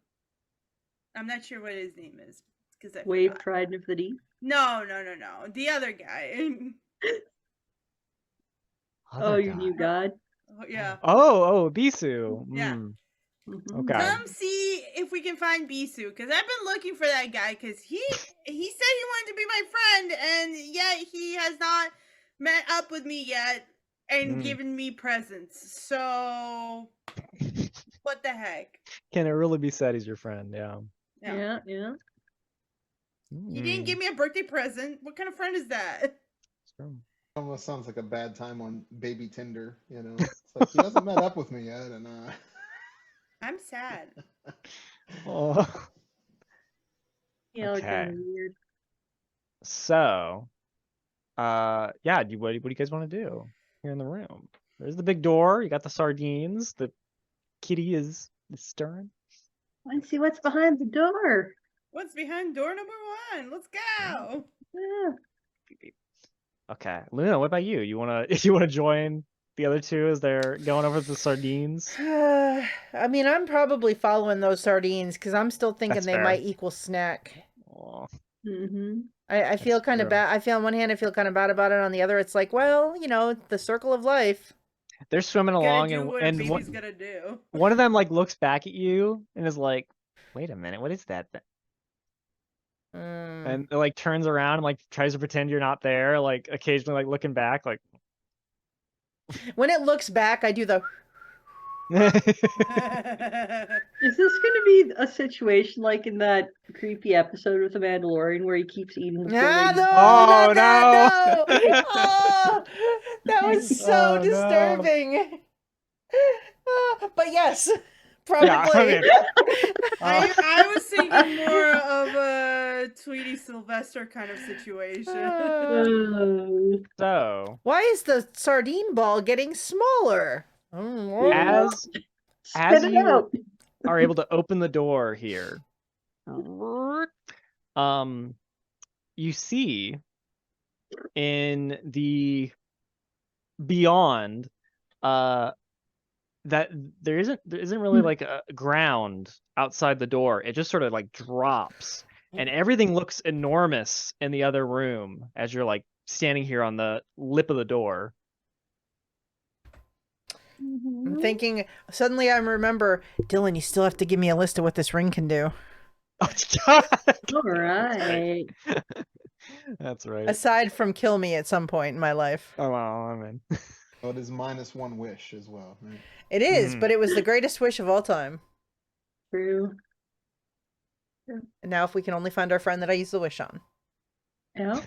not sure what his name is because Wave Trident of the Deep. No. The other guy. Your new god. Oh, yeah. Oh, Bisu. Yeah. Okay. Come see if we can find Bisu, because I've been looking for that guy, because he said he wanted to be my friend, and yet he has not met up with me yet and given me presents. So what the heck? Can it really be said he's your friend? Yeah. He didn't give me a birthday present. What kind of friend is that? Almost sounds like a bad time on baby Tinder, It's like he hasn't met up with me yet, and I'm sad. Oh. Yeah, okay. Weird. So, what do you guys want to do here in the room? There's the big door. You got the sardines. The kitty is stirring. Let's see what's behind the door. What's behind door number 1? Let's go. Yeah. Okay, Luna, what about you? You wanna join the other two as they're going over the sardines? I mean, I'm probably following those sardines because I'm still thinking That's they fair. might equal snack. Aw. I feel kind of bad. I feel on one hand, I feel kind of bad about it. On the other, it's like, well, the circle of life. They're swimming along, and one of them like looks back at you and is like, "Wait a minute, what is that?" And it, like turns around and like tries to pretend you're not there, like occasionally like looking back, like. When it looks back, I do the. Is this going to be a situation like in that creepy episode with the Mandalorian where he keeps eating the poor Ah, lady's no, Oh, not that, no. no! Oh, that was so Oh, no. disturbing. But yes, Yeah, probably. I mean, I was thinking more of a Tweety Sylvester kind of situation. Oh, so Why is the sardine ball getting smaller? as spit it you out. are able to open the door here, you see in the beyond that there isn't really like a ground outside the door. It just sort of like drops, and everything looks enormous in the other room as you're like standing here on the lip of the door. I'm thinking, suddenly I remember, Dylan, you still have to give me a list of what this ring can do. Oh, God. All right. That's right. Aside from kill me at some point in my life. Oh, wow, I'm in. Oh, it is -1 wish as well, right? It is, but it was the greatest wish of all time. True. And now if we can only find our friend that I used the wish on. Yeah.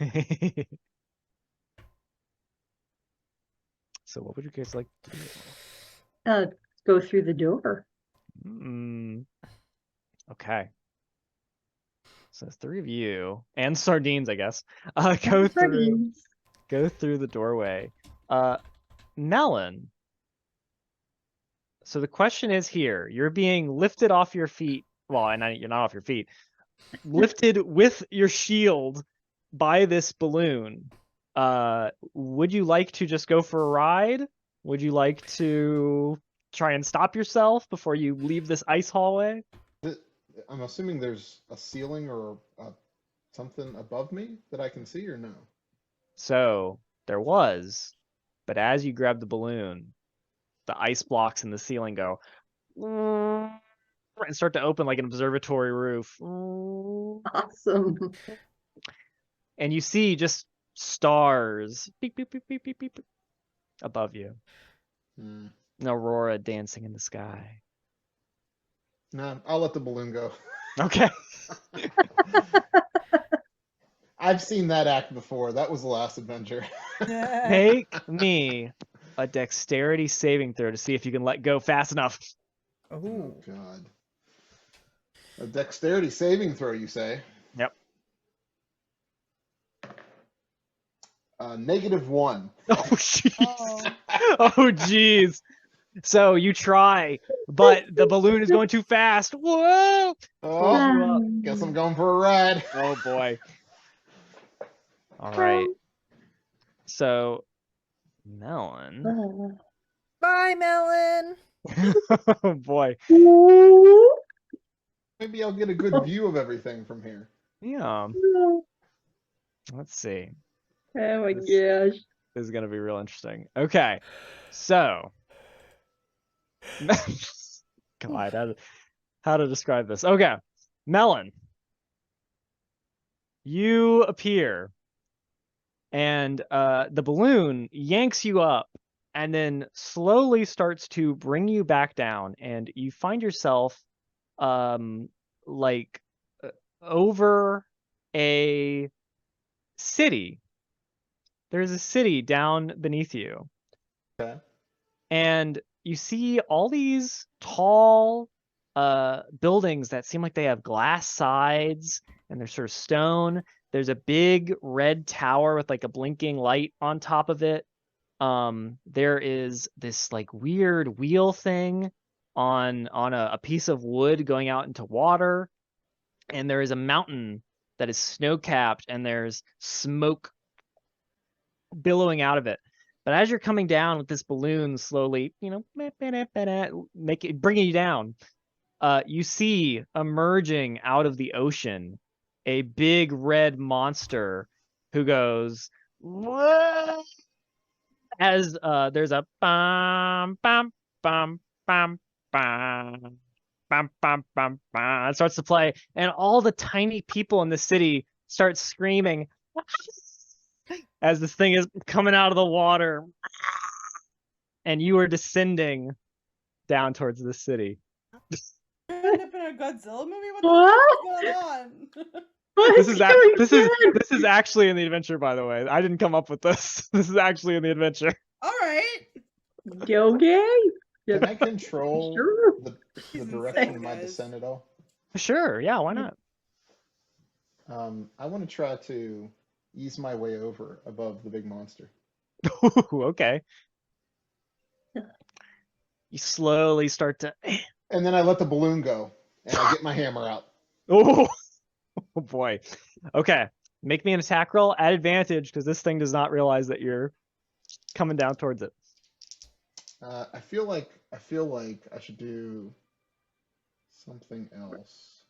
So what would you guys like to do? Go through the door. Okay. So it's 3 of you and sardines, I guess. Go through the doorway. Mellen. So the question is here: you're being lifted off your feet. Well, and you're not off your feet. Lifted with your shield by this balloon. Would you like to just go for a ride? Would you like to try and stop yourself before you leave this ice hallway? I'm assuming there's a ceiling or something above me that I can see, or no? So there was, but as you grab the balloon, the ice blocks in the ceiling go and start to open like an observatory roof. Awesome. And you see just stars beep, beep, beep, beep, beep, beep, above you. Hmm. An aurora dancing in the sky. No, I'll let the balloon go. Okay. I've seen that act before. That was the last adventure. Make me a dexterity saving throw to see if you can let go fast enough. Oh, Ooh. God. A dexterity saving throw, you say? Yep. -1. Oh, jeez. Oh, jeez. So you try, but the balloon is going too fast. Whoa! Pulls you up. Guess I'm going for a ride. Oh, boy. All right. So, Mellen. Bye, Mellen. Oh, boy. Maybe I'll get a good view of everything from here. Yeah. Let's see. Oh my This- gosh. This is going to be real interesting. Okay. So, God, how to describe this? Okay, Mellen, you appear, and the balloon yanks you up, and then slowly starts to bring you back down, and you find yourself, like over a city. There's a city down beneath you. Okay. And you see all these tall buildings that seem like they have glass sides and they're sort of stone. There's a big red tower with like a blinking light on top of it. There is this like weird wheel thing on a piece of wood going out into water. And there is a mountain that is snow-capped and there's smoke billowing out of it. But as you're coming down with this balloon slowly, bringing you down, you see emerging out of the ocean a big red monster who goes, "Whoa!" As there's a bam bam bam bam bam bam bam bam bam. It starts to play, and all the tiny people in the city start screaming as this thing is coming out of the water, and you are descending down towards the city. End up in a Godzilla movie? What the What? fuck is going on? This is going this is on? this is actually in the adventure, by the way. I didn't come up with this. This is actually in the adventure. All right. Okay. Can I control Sure. the He's direction insane, of my guys. descent at all? Sure, yeah, why not? I want to try to ease my way over above the big monster. Ooh, okay. You slowly start to. And then I let the balloon go, and I get my hammer out. Oh, oh boy. Okay, make me an attack roll at advantage because this thing does not realize that you're coming down towards it. I feel like I should do something else.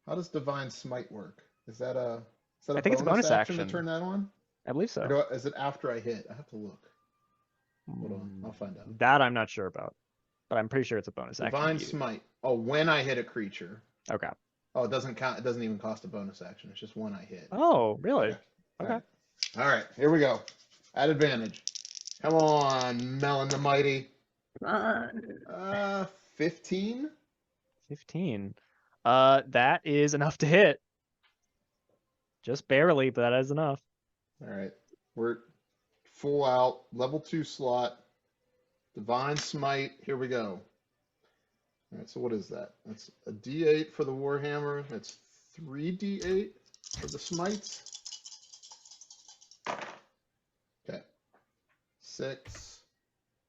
How does Divine Smite work? Is that a I think it's a bonus action action. to turn that on? I believe Or so. is it after I hit? I have to look. Hold on, I'll find out. That I'm not sure about, but I'm pretty sure it's a bonus action. Divine to use. Smite. Oh, when I hit a creature. Okay. Oh, it doesn't count. It doesn't even cost a bonus action. It's just one I hit. Oh, really? Okay. All right, here we go. At advantage. Come on, Mellen the Mighty. 15? 15. That is enough to hit. Just barely, but that is enough. All right, we're full out. Level 2 slot. Divine Smite. Here we go. All right, so what is that? That's a D8 for the Warhammer. That's 3D8 for the smites. Okay. 6,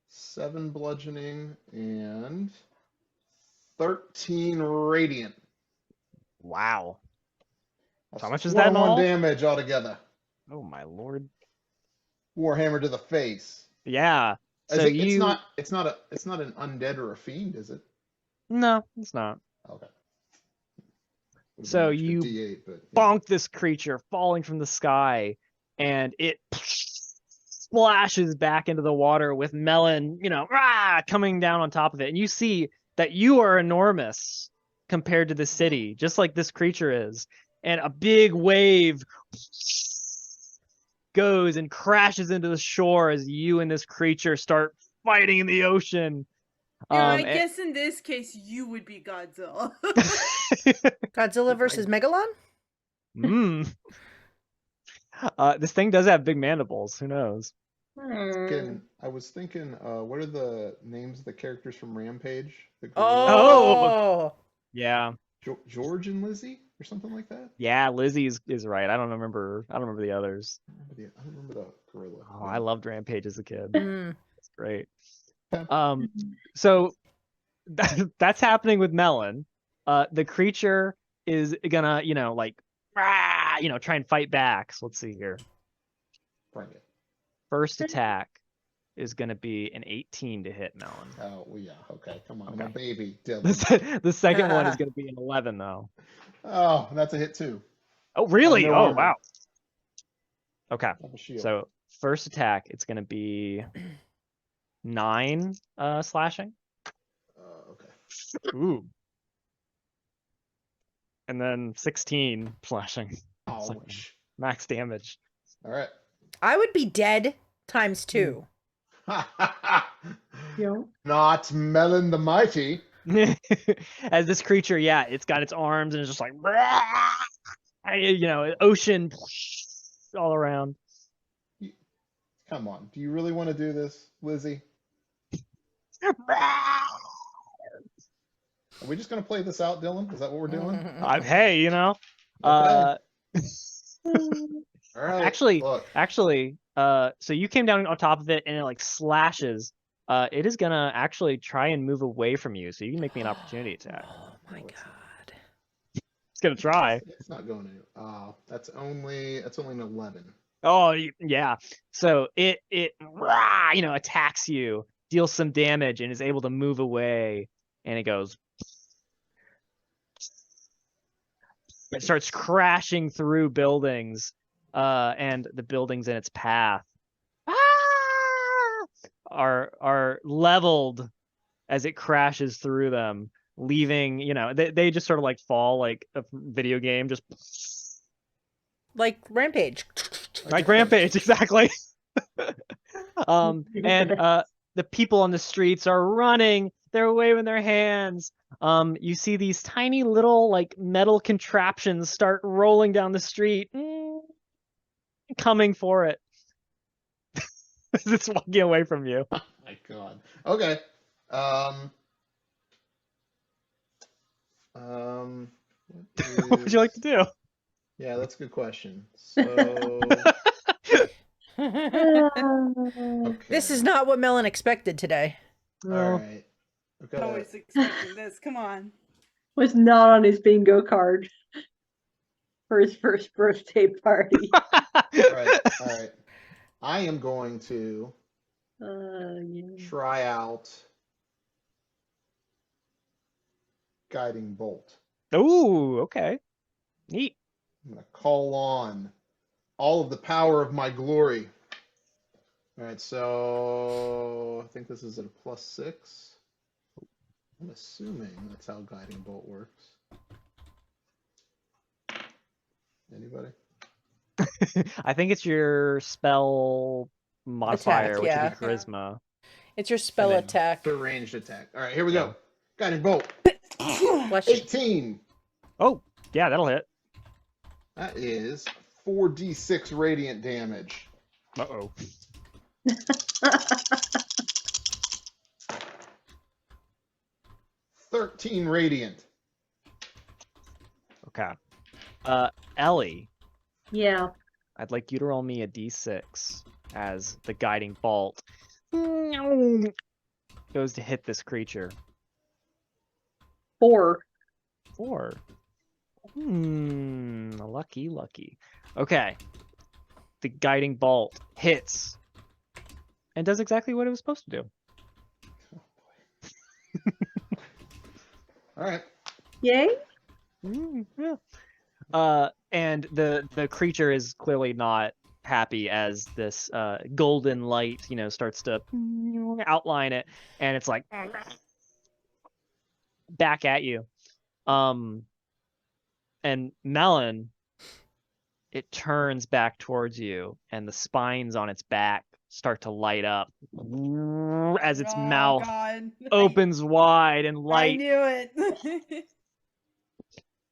7 bludgeoning, and 13 radiant. Wow. That's How much is that in 1 all? damage altogether. Oh my lord. Warhammer to the face. Yeah. Is So it- you. It's not an undead or a fiend, is it? No, it's not. Okay. Would've So been an extra you D8, but yeah. bonk this creature falling from the sky, and it splashes back into the water with Mellen, coming down on top of it. And you see that you are enormous compared to the city, just like this creature is. And a big wave goes and crashes into the shore as you and this creature start fighting in the ocean. Yeah, I and- guess in this case you would be Godzilla. Godzilla versus Megalon? Mm. This thing does have big mandibles. Who knows? I was thinking, what are the names of the characters from Rampage? The Oh, Yeah. George and Lizzie or something like that? Yeah, Lizzie is right. I don't remember the others. I don't remember the gorilla. Oh, I loved Rampage as a kid. Mm. It's great. Yeah. So that's happening with Mellen. The creature is gonna, try and fight back. So let's see here. Bring it. First attack is gonna be an 18 to hit Mellen. Oh, well, yeah. Okay, come on, Okay. my baby, Dylan. The second one is gonna be an 11 though. Oh, that's a hit too. Oh, really? no Oh, armor. wow. Okay. I have a shield. So first attack, it's gonna be 9 slashing. Okay. Ooh. And then 16 slashing. It's like Ouch. max damage. All right. I would be dead times 2. Not Mellen the Mighty. As this creature, yeah, it's got its arms and it's just like, ocean all around. Come on. Do you really want to do this, Lizzie? Are we just going to play this out, Dylan? Is that what we're doing? Hey, Okay. uh, All right. actually, Look. so you came down on top of it and it like slashes. It is gonna actually try and move away from you, so you can make me an opportunity attack. Oh my god. It's gonna try. It's not going to. That's only an 11. Oh yeah. So it attacks you, deals some damage, and is able to move away. And it goes. It starts crashing through buildings, and the buildings in its path are leveled as it crashes through them, leaving, they just sort of like fall like a video game, just Like Rampage. like Rampage, exactly. And the people on the streets are running. They're waving their hands. You see these tiny little like metal contraptions start rolling down the street, coming for it. It's walking away from you. Oh my God. Okay. What would you like to do? Yeah, that's a good question. So, This is okay. not what Mellen expected today. All No. right. We've got Always expecting this. Come on. Was not on his bingo card for his first birthday party. All right. All right. I am going to Yeah. try out guiding bolt. Ooh, okay. Neat. I'm going to call on all of the power of my glory. All right, so I think this is at a +6. I'm assuming that's how guiding bolt works. Anybody? I think it's your spell modifier, which yeah. would be charisma. It's your spell And then attack. for ranged attack. All right, here we Yeah. go. Guiding bolt. Bless you. 18. Oh, yeah, that'll hit. That is 4d6 radiant damage. Uh-oh. 13 radiant. Okay. Ellie, Yeah. I'd like you to roll me a d6 as the guiding bolt goes to hit this creature. 4. 4. Lucky. Okay. The guiding bolt hits and does exactly what it was supposed to do. Oh boy. All right. Yay? Yeah. And the creature is clearly not happy as this golden light, starts to outline it, and it's like back at you. And Mellen, it turns back towards you, and the spines on its back start to light up as its mouth God. opens wide and I light, knew it.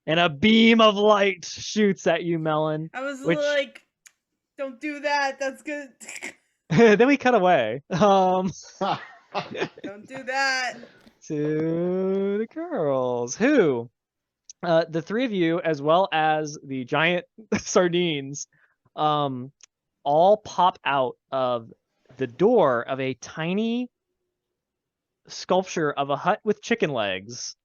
and a beam of light shoots at you, Mellen. I was Which- like, don't do that. That's good. Then we cut away. Don't do that. To the girls, who, the three of you, as well as the giant sardines, all pop out of the door of a tiny sculpture of a hut with chicken legs,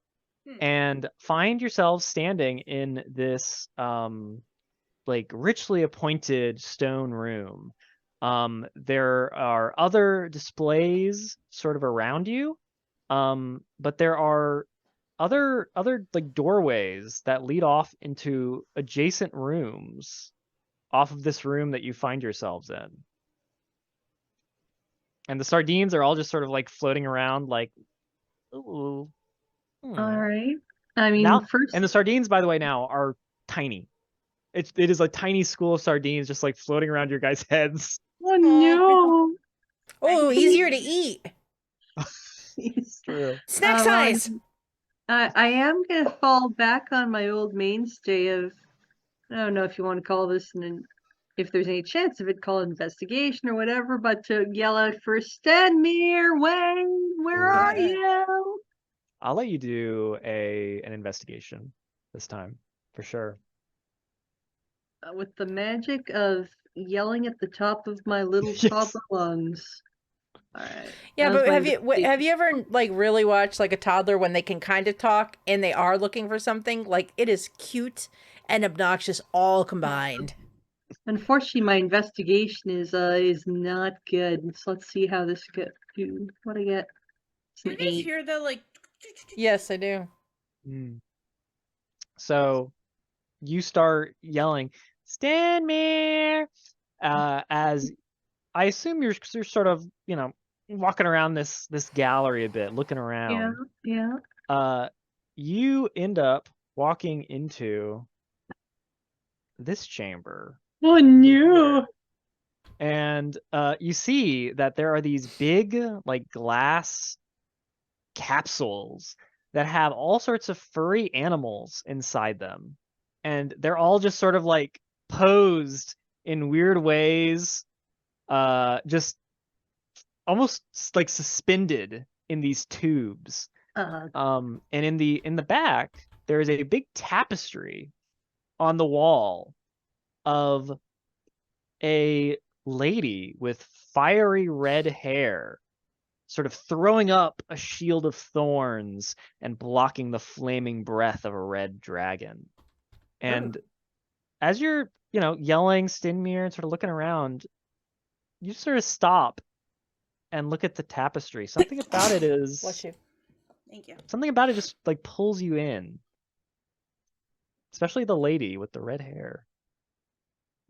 and find yourselves standing in this like richly appointed stone room. There are other displays sort of around you, but there are other like doorways that lead off into adjacent rooms off of this room that you find yourselves in. And the sardines are all just sort of like floating around like, ooh. All right. I mean, Now, first. and the sardines, by the way, now are tiny. It is a tiny school of sardines just like floating around your guys' heads. Oh no! Oh, easier to eat. Jeez. True. Snack Well, size. I am gonna fall back on my old mainstay of, I don't know if you want to call this if there's any chance of it, call it investigation or whatever, but to yell out for Stanmere, Wayne, where are you? I'll let you do an investigation this time, for sure. With the magic of yelling at the top of my little Yes. toddler lungs. All right. Yeah, That was but my have you ever like really watched like a toddler when they can kind of talk and they are looking for something? Like it is cute and obnoxious all combined. Unfortunately, my investigation is not good. So let's see how this goes. What I get? It's Do an you guys 8. hear the like? Yes, I do. So you start yelling, Stanmere, as I assume you're sort of, walking around this gallery a bit, looking around. Yeah. You end up walking into this chamber. Oh no! and you see that there are these big like glass capsules that have all sorts of furry animals inside them, and they're all just sort of like posed in weird ways, just almost like suspended in these tubes. And in the back there is a big tapestry on the wall of a lady with fiery red hair, sort of throwing up a shield of thorns and blocking the flaming breath of a red dragon. And as you're, yelling Stinmere and sort of looking around, you sort of stop and look at the tapestry. Something about it is Bless you. Thank you. something about it just like pulls you in. Especially the lady with the red hair.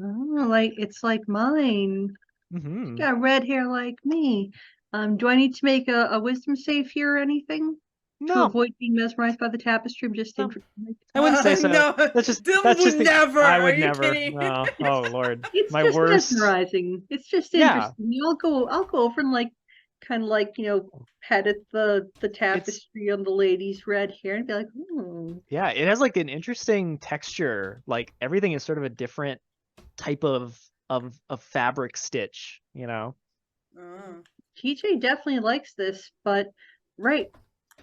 Oh, it's like mine. Mm-hmm. Got red hair like me. Do I need to make a wisdom save here or anything to No, avoid being mesmerized by the tapestry? I'm just No. interested. I wouldn't say so. No, That's just Dylan would the- never. I Are would you never. kidding? No. Oh Lord. It's My just worst. mesmerizing. It's just Yeah. interesting. I'll go over and kind of pet at the tapestry on the lady's red hair and be like, Yeah, it has like an interesting texture. Like everything is sort of a different type of fabric stitch, Oh. TJ definitely likes this, but right.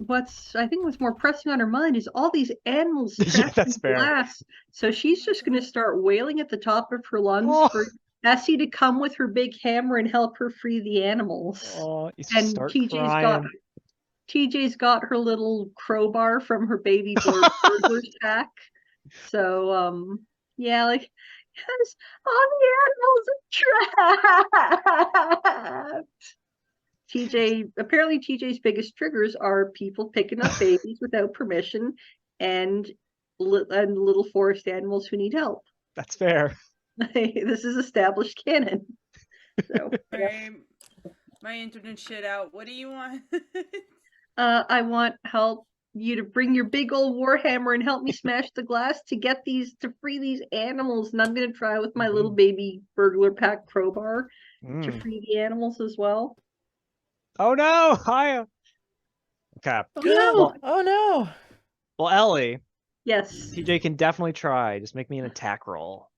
I think what's more pressing on her mind is all these animals Yeah, trapped that's in fair. glass. So she's just going to start wailing at the top of her lungs Oh. for Essie to come with her big hammer and help her free the animals. Oh, you And start TJ's got her little crowbar from her baby burglar sack. So yeah, yes, all the animals are trapped. Apparently TJ's biggest triggers are people picking up babies without permission and little forest animals who need help. That's fair. This is established canon. So Right. My internet shit out. What do you want? I want help you to bring your big old warhammer and help me smash the glass to free these animals. And I'm gonna try with my little baby burglar pack crowbar to free the animals as well. Oh no! Hi. Okay. Oh no! Oh no! Well, Ellie, Yes. TJ can definitely try. Just make me an attack roll.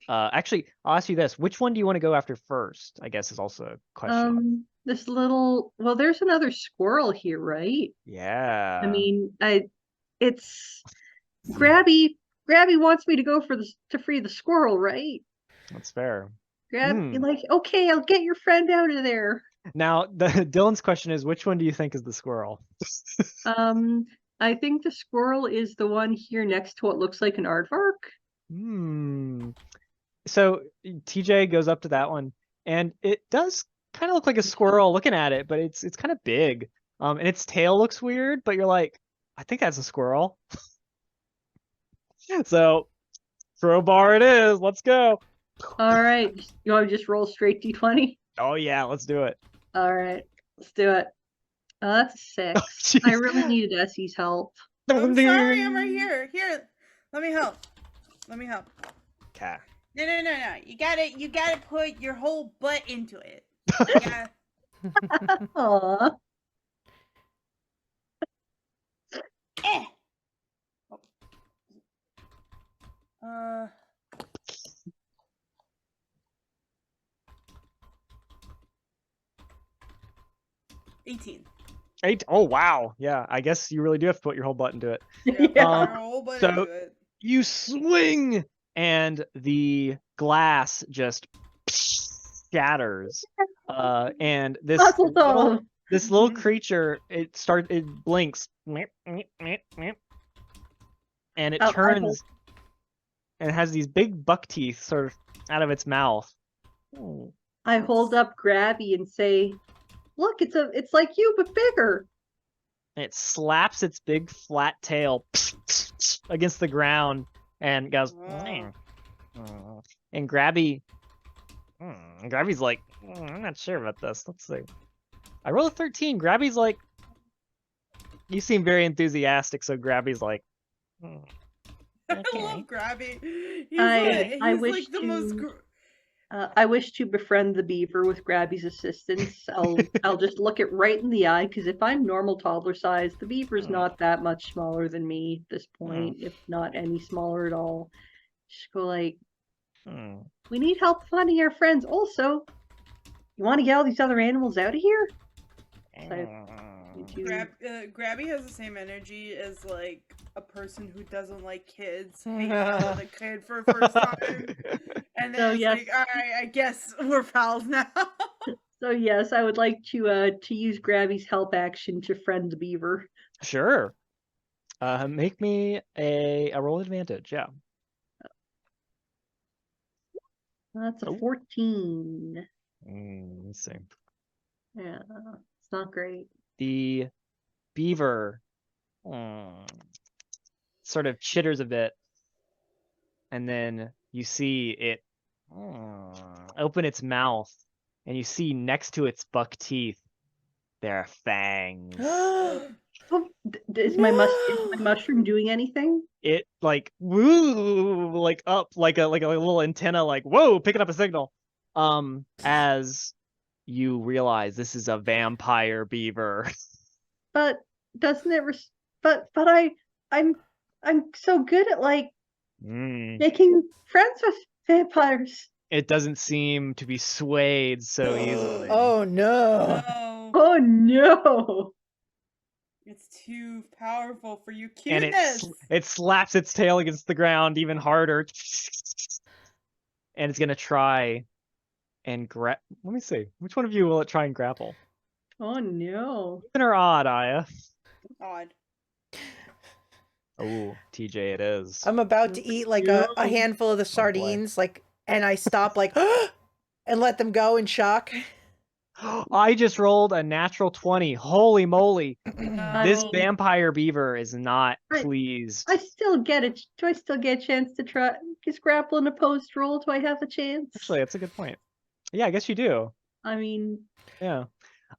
Actually, I'll ask you this: which one do you want to go after first? I guess is also a question. There's another squirrel here, right? Yeah. I mean, it's Grabby. Grabby wants me to go to free the squirrel, right? That's fair. Okay, I'll get your friend out of there. Now, Dylan's question is, which one do you think is the squirrel? I think the squirrel is the one here next to what looks like an aardvark. So TJ goes up to that one, and it does kind of look like a squirrel looking at it, but it's kind of big. And its tail looks weird, but you're like, I think that's a squirrel. So crowbar it is. Let's go. All right. You want to just roll straight D20? Oh yeah, let's do it. All right. Let's do it. That's a 6. I really needed Essie's help. I'm sorry, I'm right here. Here, let me help. Okay. No. You gotta put your whole butt into it. Aww. Eh. 18. 8. Oh wow. Yeah, I guess you really do have to put your whole butt into it. Yeah, your whole butt so into it. You swing, and the glass just shatters. And this little creature, it blinks, and it turns, and it has these big buck teeth sort of out of its mouth. I hold up Grabby and say, "Look, it's like you but bigger." And it slaps its big flat tail against the ground and goes, and Grabby's like, I'm not sure about this. Let's see. I rolled a 13. Grabby's like, you seem very enthusiastic, so Grabby's like, I love Grabby. I wish like the most. I wish to befriend the beaver with Grabby's assistance. I'll just look it right in the eye, because if I'm normal toddler size, the beaver's not that much smaller than me at this point, if not any smaller at all. Just go like, we need help finding our friends. Also, you want to get all these other animals out of here? Grabby has the same energy as like a person who doesn't like kids hanging out with a kid for the first time, and then it's like, all right, I guess we're pals now. So yes, I would like to use Grabby's help action to friend the beaver. Sure. Make me a roll advantage. Yeah. That's a 14. Let's see. Yeah, it's not great. The beaver sort of chitters a bit, and then you see it open its mouth, and you see next to its buck teeth there are fangs. Is my mushroom doing anything? It like woo, like up, like a little antenna, like whoa, picking up a signal. As you realize this is a vampire beaver. But doesn't it? But I'm so good at like making friends with vampires. It doesn't seem to be swayed so easily. Oh no! Oh no! It's too powerful for you, And cuteness. it slaps its tail against the ground even harder, and it's gonna try and grab. Let me see. Which one of you will it try and grapple? Oh no! Even or odd, Aya? Odd. Oh, TJ, it is. I'm about to eat like a handful of the sardines, and I stop like and let them go in shock. I just rolled a natural 20. Holy moly! This vampire beaver is not pleased. I still get it. Do I still get a chance to try just grapple in a post roll? Do I have a chance? Actually, that's a good point. Yeah, I guess you do. I mean, yeah.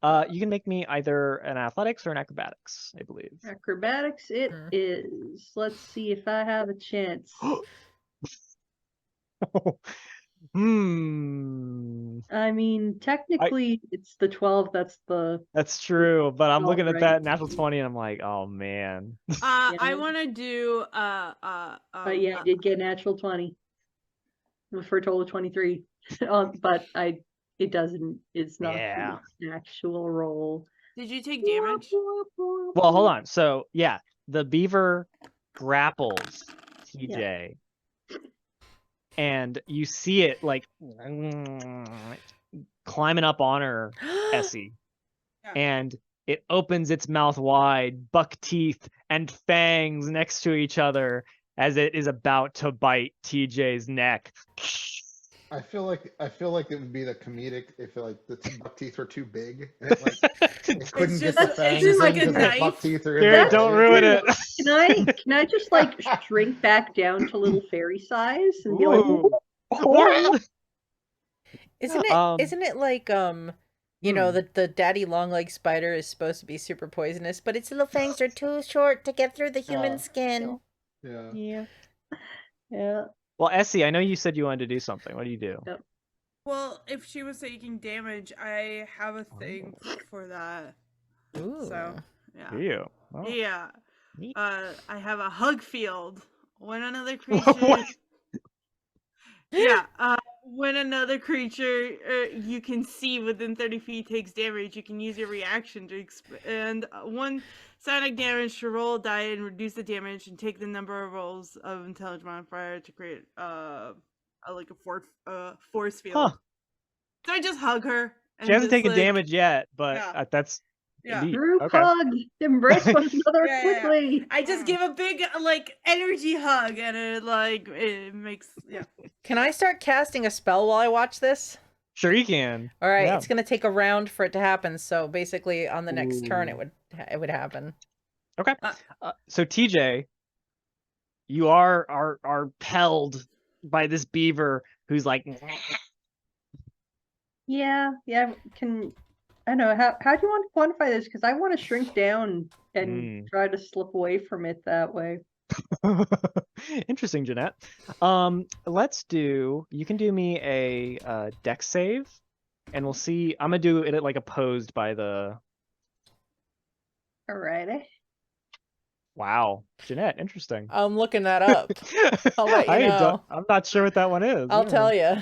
You can make me either an athletics or an acrobatics, I believe. Acrobatics it is. Let's see if I have a chance. I mean, technically, it's the 12. That's true, but I'm looking at right? that natural 20, and I'm like, oh man. I want to do But yeah, I did get natural 20 for a total of 23. But it doesn't. It's not the actual roll. Did you take damage? Well, hold on. So yeah, the beaver grapples TJ. And you see it like climbing up on her, Essie. And it opens its mouth wide, buck teeth and fangs next to each other as it is about to bite TJ's neck. I feel like it would be the comedic if like the buck teeth were too big. And it couldn't get the fangs in like because the buck teeth are in Dude, don't ruin it. Can I just like shrink back down to little fairy size and be like, Isn't it like you know, the daddy long leg spider is supposed to be super poisonous, but its little fangs are too short to get through the human skin. Yeah. Well, Essie, I know you said you wanted to do something. What do you do? Well, if she was taking damage, I have a thing for that. Ooh. So, yeah. Do you? Oh. Yeah. I have a hug field. When another creature... when another creature you can see within 30 feet takes damage, you can use your reaction to expend one psionic damage to roll a die and reduce the damage and take the number of rolls of intelligence modifier to create like a force field. Huh. So I just hug her. She hasn't taken damage yet, but that's neat. Group hug, embrace one another quickly. I just give a big like energy hug, and it makes Can I start casting a spell while I watch this? Sure, you can. All right, it's gonna take a round for it to happen. So basically, on the next turn, it would happen. Okay. So TJ, you are pelled by this beaver who's like. Yeah. I don't know how do you want to quantify this? Because I want to shrink down and try to slip away from it that way. Interesting, Jeanette. Let's do. You can do me a dex save, and we'll see. I'm gonna do it like opposed by the. Alrighty. Wow, Jeanette, interesting. I'm looking that up. I'll let you know. I'm not sure what that one is. I'll tell you.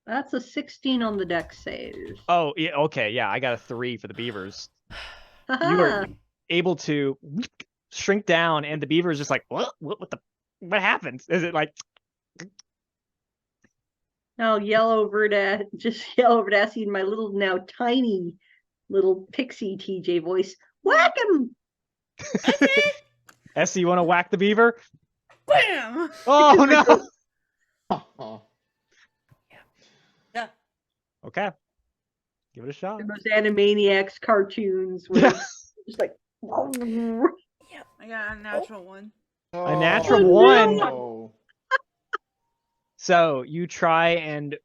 That's a 16 on the dex save. Oh, yeah, okay, yeah, I got a 3 for the beavers. You Haha. are able to shrink down, and the beaver is just like, what what happens? Is it like? I'll yell over to Essie in my little, now tiny little pixie TJ voice. Whack him! Essie, you want to whack the beaver? Bam! Oh no! Oh, Yeah. Okay, give it a shot. Those Animaniacs cartoons where it's just like. I got a natural one. A natural Oh, one. no. So you try and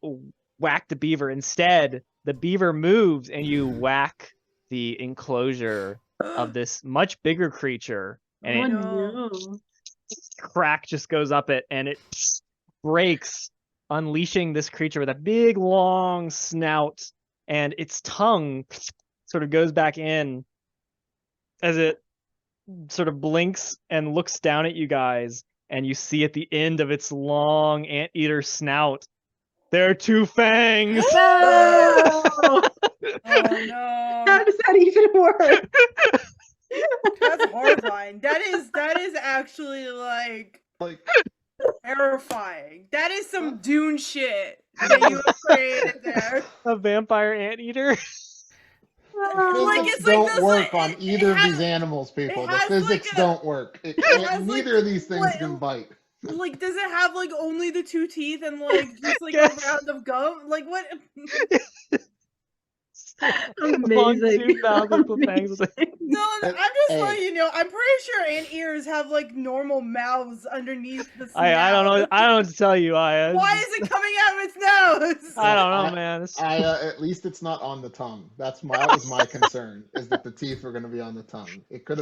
whack the beaver. Instead, the beaver moves, and you whack the enclosure of this much bigger creature, and Oh it no. crack just goes up it, and it breaks, unleashing this creature with a big long snout, and its tongue sort of goes back in as it sort of blinks and looks down at you guys, and you see at the end of its long anteater snout there are 2 fangs. No! Oh no. How does that even work? That's horrifying. That is actually like Like, terrifying. That is some Dune shit that you have created there. A vampire anteater. Like, physics it's like don't those, work like, on it either of has- these animals, people. The has, physics like, a- don't work. has, like, Neither of these things like- can bite. Like, does it have like only the 2 teeth and like just like Yes. a round of gum? Like what? Long Amazing. 2 mouths with fangs. No, I'm just Hey. letting you know. I'm pretty sure ant ears have like normal mouths underneath the snout. I don't know. I don't know what to tell you. Why is it coming out of its nose? I don't know, man. At least it's not on the tongue. That was my concern, is that the teeth were going to be on the tongue. It could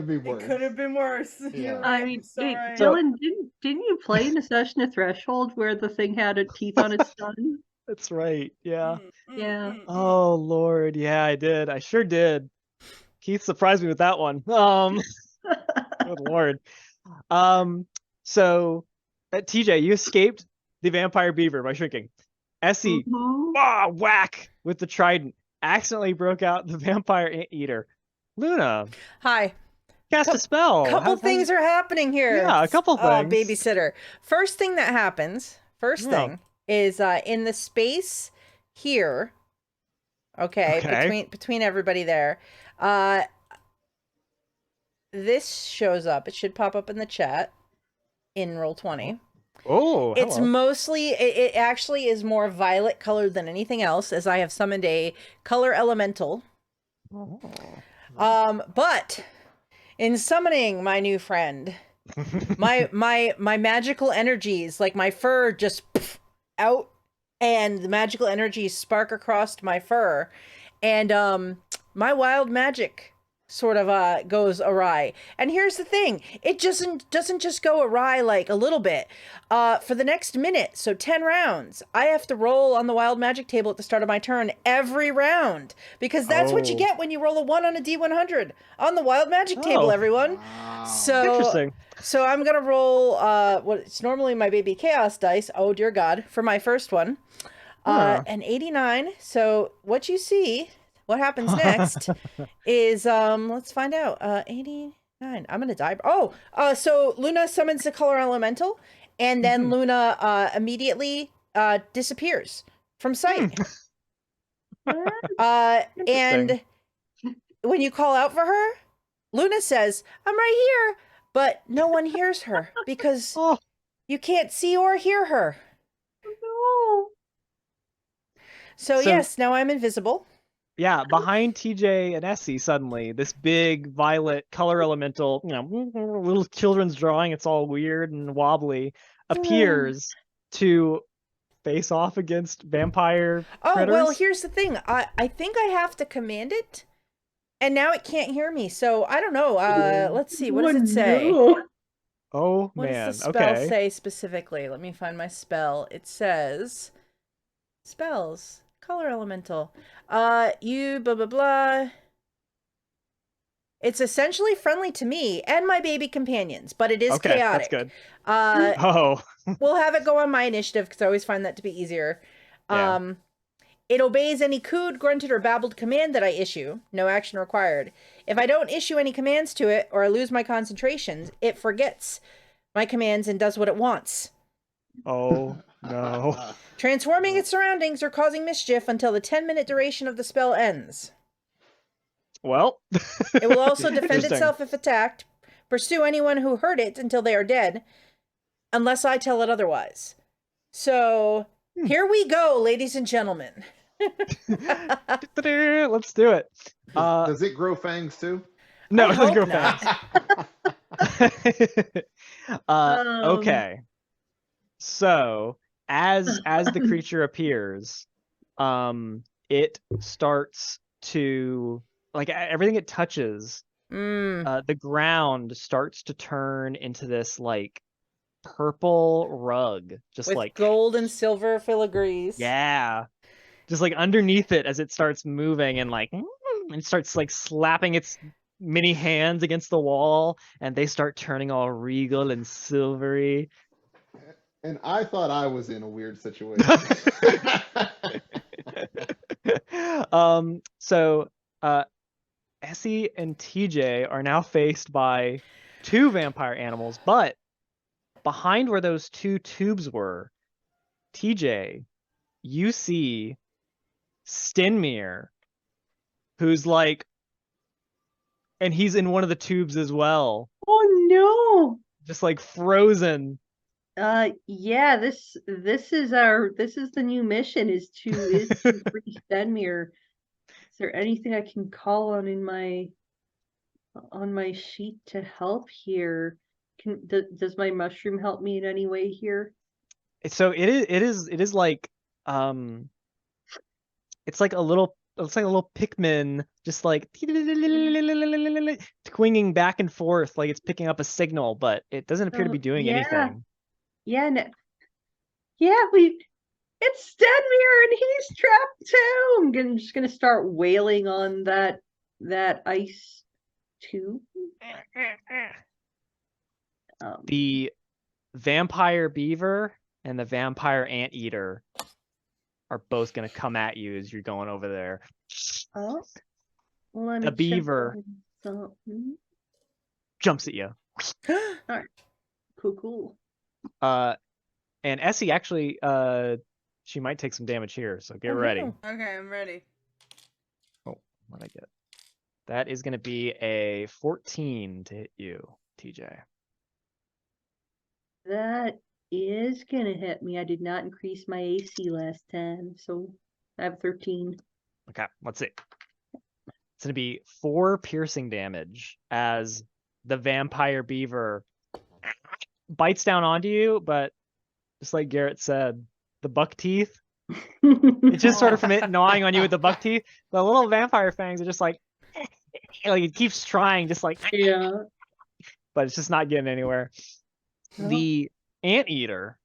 be worse. It could have been worse. Yeah. You're I right, mean, so hey, right. Dylan, didn't you play in a session of Threshold where the thing had a teeth on its tongue? That's right. Yeah. Yeah. Oh Lord, yeah, I did. I sure did. Keith surprised me with that one. Good Lord. So, TJ, you escaped the vampire beaver by shrinking. Essie, Mhm. whack with the trident, accidentally broke out the vampire anteater. Luna, Hi. cast a spell. Couple things are happening here. Yeah, a couple things. Babysitter. First thing that happens, Yeah. is in the space here. Okay. Between everybody there. This shows up. It should pop up in the chat in Roll20. Oh, It's hello. mostly, it actually is more violet colored than anything else, as I have summoned a color elemental. Oh. But in summoning my new friend, my magical energies, like my fur just out, and the magical energies spark across my fur, and my wild magic sort of goes awry. And here's the thing, it doesn't just go awry like a little bit. For the next minute, so 10 rounds, I have to roll on the wild magic table at the start of my turn every round, because that's what you Oh. get when you roll a 1 on a D100 on the wild magic table, Oh. everyone. Wow. Interesting. So I'm gonna roll what's normally my baby chaos dice. Oh dear God, for my first one, Huh. an 89. So what you see, what happens next, is let's find out. 89. I'm gonna die. Oh, so Luna summons the color elemental, and then Luna immediately disappears from sight. And when you call out for her, Luna says, "I'm right here," but no one hears her because Oh. you can't see or hear her. No. So So- yes, now I'm invisible. Yeah, behind TJ and Essie, suddenly this big violet color elemental, little children's drawing, it's all weird and wobbly, appears to face off against vampire Oh, critters. well, here's the thing. I think I have to command it, and now it can't hear me. So I don't know. Let's see. What does it say? No. Oh What does the man. spell Okay. say specifically? Let me find my spell. It says spells, color elemental. You blah blah blah. It's essentially friendly to me and my baby companions, but it is Okay, that's chaotic. good. Uh, Oh, we'll have it go on my initiative because I always find that to be easier. yeah. It obeys any cooed, grunted, or babbled command that I issue. No action required. If I don't issue any commands to it or I lose my concentration, it forgets my commands and does what it wants, Oh no. transforming its surroundings or causing mischief until the 10-minute duration of the spell ends. Well, It will also defend interesting. itself if attacked, pursue anyone who hurt it until they are dead, unless I tell it otherwise. So, here we go, ladies and gentlemen. Let's do it. Does it grow fangs too? No, I it doesn't grow hope not. fangs. Okay. So as the creature appears, it starts to like everything it touches, the ground starts to turn into this like purple rug, just With like gold and silver filigrees. yeah, just like underneath it as it starts moving and like and starts like slapping its mini hands against the wall, and they start turning all regal and silvery. And I thought I was in a weird situation. So Essie and TJ are now faced by two vampire animals, but behind where those two tubes were, TJ, you see Stenmir, who's like, and he's in one of the tubes as well, Oh just like frozen. no. Yeah, this is the new mission is to free Stenmir. Is there anything I can call on in my sheet to help here? Does my mushroom help me in any way here? So it is like it's like a little Pikmin, just like twinging back and forth like it's picking up a signal, but it doesn't appear to be doing Yeah, anything. yeah, yeah. It's Stenmir and he's trapped too. I'm just gonna start wailing on that ice tube. The vampire beaver and the vampire anteater are both gonna come at you as you're going over there. Oh, let me The beaver check on something. jumps at you. Cool. And Essie actually, she might take some damage here, so get ready. no. Okay, I'm ready. Oh, what'd I get? That is going to be a 14 to hit you, TJ. That is gonna hit me. I did not increase my AC last time, so I have 13. Okay, let's see. It's going to be 4 piercing damage as the vampire beaver bites down onto you, but just like Garrett said, the buck teeth, it's just sort of from it gnawing on you with the buck teeth. The little vampire fangs are just like it keeps trying, just like, Yeah. but it's just not getting anywhere. The anteater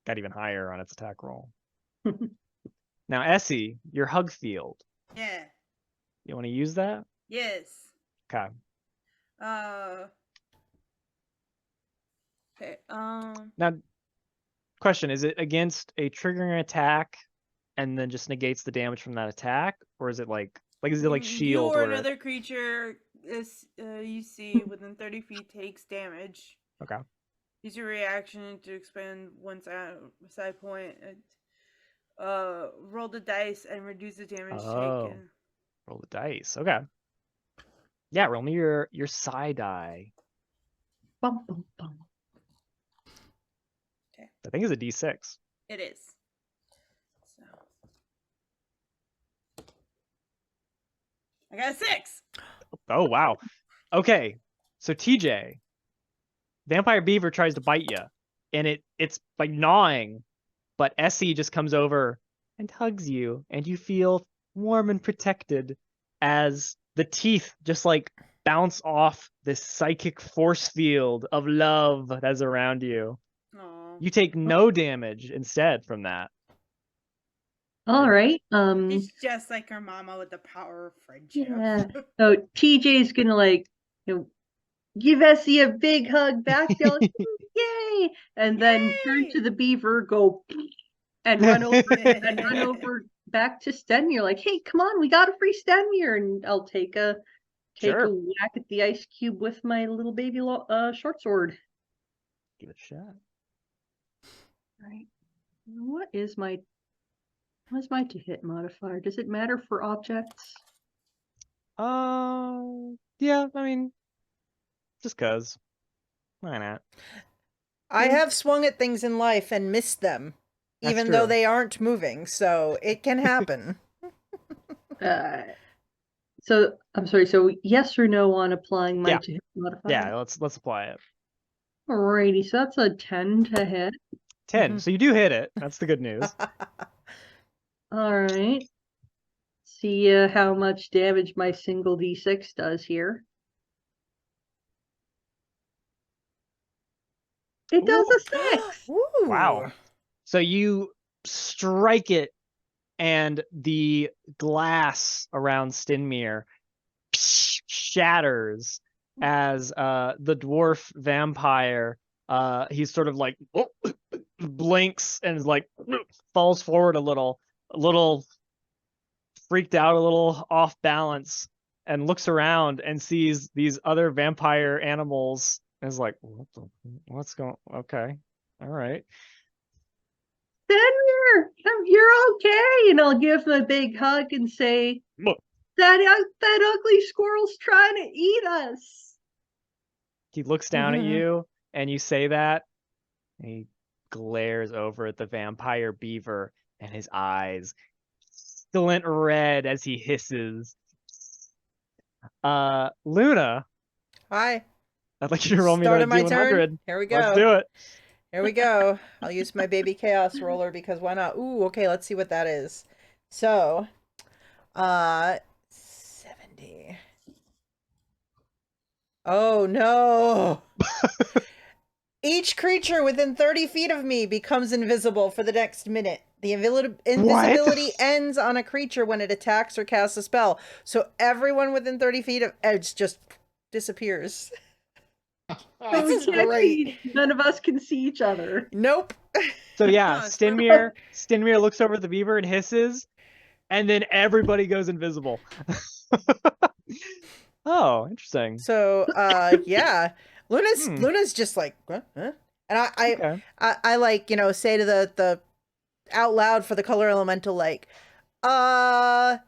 got even higher on its attack roll. Now, Essie, your hug field. Yeah. You want to use that? Yes. Okay. Okay. Now, question: is it against a triggering attack, and then just negates the damage from that attack, or is it like is it like shield? You or where it- another creature is you see within 30 feet takes damage. Okay. Use your reaction to expend one side point. Roll the dice and reduce the damage taken. Roll the dice. Okay. Yeah, roll me your side die. Bum, bum, bum. Okay. I think it's a D6. It is. So I got a 6. Oh wow. Okay. So TJ, vampire beaver tries to bite you, and it's like gnawing, but Essie just comes over and hugs you, and you feel warm and protected as the teeth just like bounce off this psychic force field of love that's around you. Aw. You take no damage instead from that. All right. She's just like her mama with the power of friendship. Yeah. So TJ's gonna like, give Essie a big hug back, be like, yay, and then turn to Yay! the beaver, go and run over back to Stenmere, like, hey, come on, we got a free Stenmere, and I'll take a Sure. whack at the ice cube with my little baby short sword. Give it a shot. Right. What is my to hit modifier? Does it matter for objects? Yeah, I mean, just cause. Why not? I have swung at things in life and missed them, That's even though true. they aren't moving, so it can happen. So I'm sorry. So yes or no on applying my Yeah. to hit modifier? Yeah, let's apply it. Alrighty, so that's a 10 to hit. 10. So you do hit it. That's the good news. All right. See how much damage my single d6 does here. It does a 6. Ooh. Wow. So you strike it, and the glass around Stinmere shatters as the dwarf vampire, he's sort of like blinks and is like falls forward a little freaked out, a little off balance, and looks around and sees these other vampire animals and is like, what's going, okay, all right. Stenmere, you're okay. And I'll give him a big hug and say, Look. that ugly squirrel's trying to eat us. He looks down at you and you say that, and he glares over at the vampire beaver, and his eyes glint red as he hisses. Luna, Hi. I'd like you to roll me Start that of my D100. turn. Here we go. Let's do it. Here we go. I'll use my baby chaos roller because why not? Ooh, okay, let's see what that is. So, 70. Oh no. Each creature within 30 feet of me becomes invisible for the next minute. The invisibility ends on a creature when it attacks or casts a spell. So everyone within 30 feet of Edge just disappears. This is great. None of us can see each other. Nope. So yeah, Oh, it's perfect. Stinmere looks over at the beaver and hisses, and then everybody goes invisible. Oh, interesting. So, yeah. Luna's just like, huh? And I like, say to the out loud for the color elemental, like, I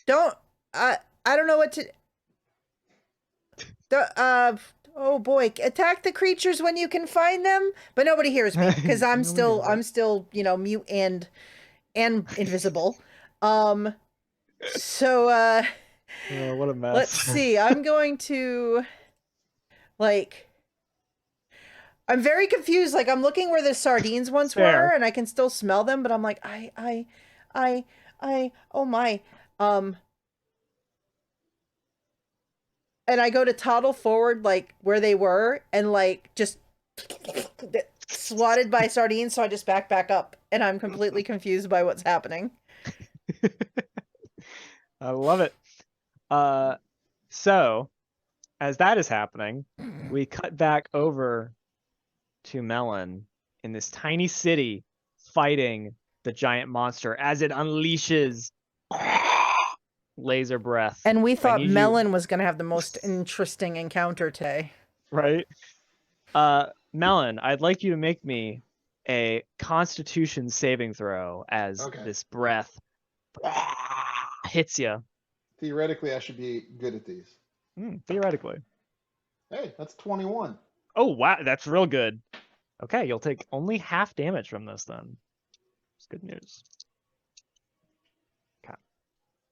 don't know what to, oh boy, attack the creatures when you can find them, but nobody hears me because I'm still, mute and invisible. So, Oh, what a mess. let's see. I'm going to, like, I'm very confused. Like, I'm looking where the sardines once were, and I can still smell them, but I'm like, oh my. And I go to toddle forward, like, where they were, and, like, just swatted by sardines, so I just back up, and I'm completely confused by what's happening. I love it. So, as that is happening, we cut back over to Mellen in this tiny city fighting the giant monster as it unleashes laser breath. And we thought Mellen was going to have the most interesting encounter today. Right? Mellen, I'd like you to make me a Constitution saving throw as this breath hits you. Theoretically, I should be good at these. Theoretically. Hey, that's 21. Oh, wow. That's real good. Okay, you'll take only half damage from this then. It's good news. Okay.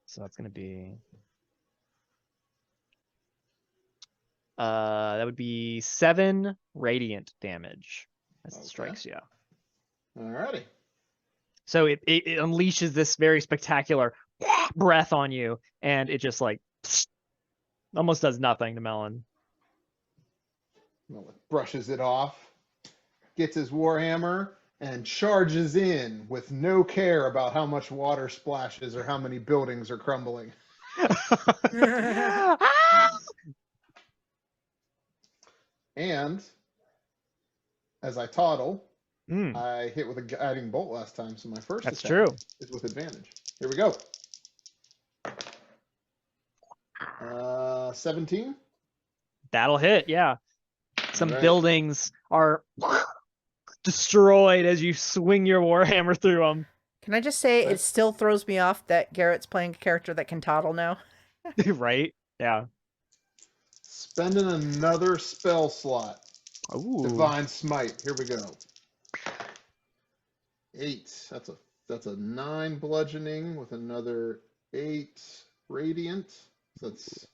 So that's going to be... that would be 7 radiant damage as it strikes you. Alrighty. So it unleashes this very spectacular breath on you, and it just like Almost does nothing to Mellen. Mellen brushes it off, gets his warhammer, and charges in with no care about how much water splashes or how many buildings are crumbling. And as I toddle, Mm, I hit with a guiding bolt last time, so my first that's attack true. is with advantage. Here we go. 17. That'll hit, yeah. Some All right. buildings are destroyed as you swing your warhammer through them. Can I just say Right. it still throws me off that Garrett's playing a character that can toddle now? Right? Yeah. Spending another spell slot. Ooh. Divine Smite. Here we go. 8. That's a 9 bludgeoning with another 8 radiant. So that's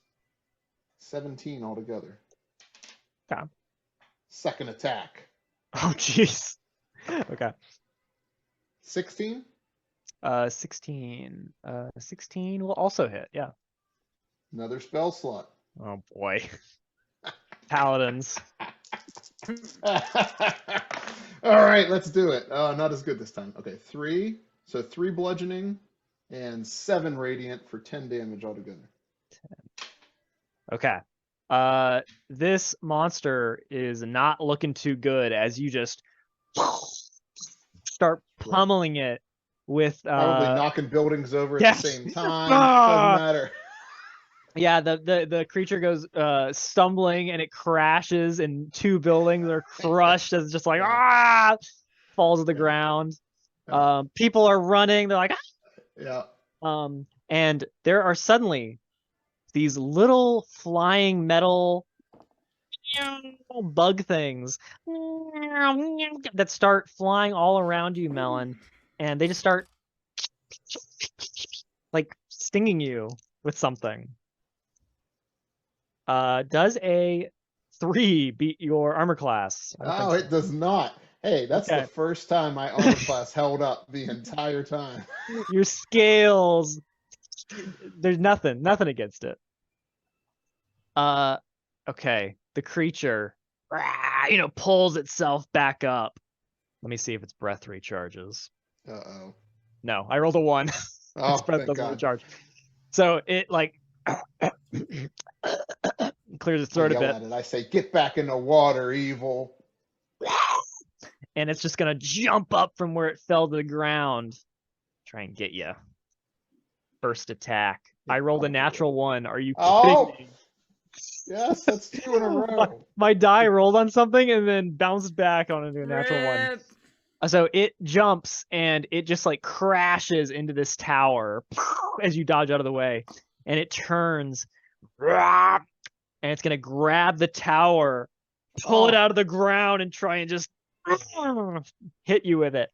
17 altogether. Okay. Second attack. Oh, jeez. Okay. 16. 16. 16 will also hit, yeah. Another spell slot. Oh, boy. Paladins. All right, let's do it. Not as good this time. Okay, 3. So 3 bludgeoning and 7 radiant for 10 damage altogether. Okay. This monster is not looking too good as you just start pummeling it with Probably knocking buildings over at yes. the same time. Ah! Doesn't matter. Yeah, the creature goes stumbling and it crashes and 2 buildings are crushed as just like falls to the ground. People are running, they're like Yeah. And there are suddenly these little flying metal bug things that start flying all around you, Mellen, and they just start like stinging you with something. Does a 3 beat your armor class? Oh, it does not. Hey, that's the first time my armor class held up the entire time. Your scales, there's nothing against it. Okay, the creature, pulls itself back up. Let me see if its breath recharges. Uh-oh. No, I rolled a 1. Oh, Its breath thank doesn't God. recharge. So it like clears its throat a bit. I say, get back in the water, evil. And it's just gonna jump up from where it fell to the ground. Try and get you. First attack. I rolled a natural 1. Are you kidding me? Yes, that's 2 in a row. My die rolled on something and then bounced back on into a natural 1. So it jumps and it just like crashes into this tower as you dodge out of the way. And it turns and it's going to grab the tower, pull it out of the ground and try and just hit you with it.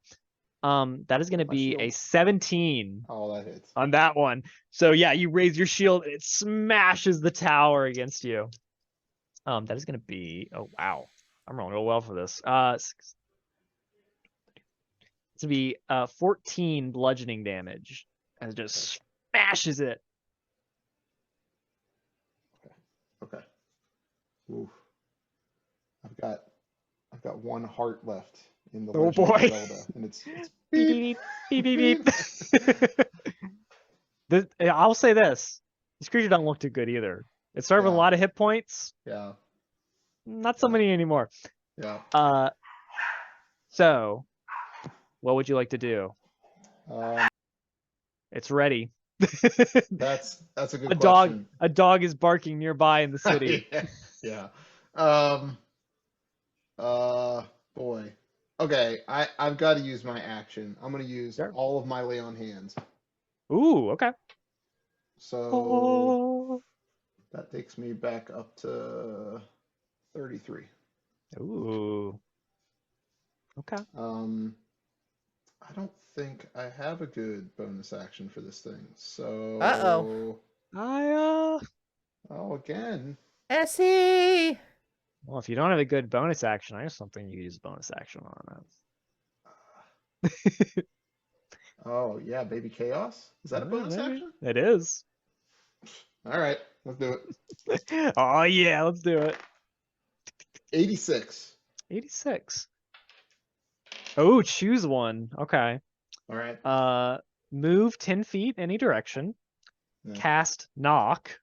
That is going to be a 17 that hits on that one. So yeah, you raise your shield and it smashes the tower against you. That is going to be, oh wow, I'm rolling real well for this. It's going to be 14 bludgeoning damage as it just smashes it. Okay. Oof. I've got 1 heart left in the Legend of Zelda, and it's beep beep beep beep. I'll say this: this creature doesn't look too good either. It started with a lot of hit points. Yeah. Not so many anymore. Yeah. So, what would you like to do? It's ready. That's a good question. A dog is barking nearby in the city. Yeah. Boy. Okay, I've got to use my action. I'm going to use all of my lay on hands. Ooh, okay. So that takes me back up to 33. Ooh. Okay. I don't think I have a good bonus action for this thing. So again. Essie. Well, if you don't have a good bonus action, I have something you use bonus action on. Oh yeah, Baby Chaos. Is that a bonus action? It is. All right. Let's do it. Oh yeah, let's do it. 86. 86. Oh, choose one. Okay. All right. Move 10 feet any direction. Yeah. Cast knock,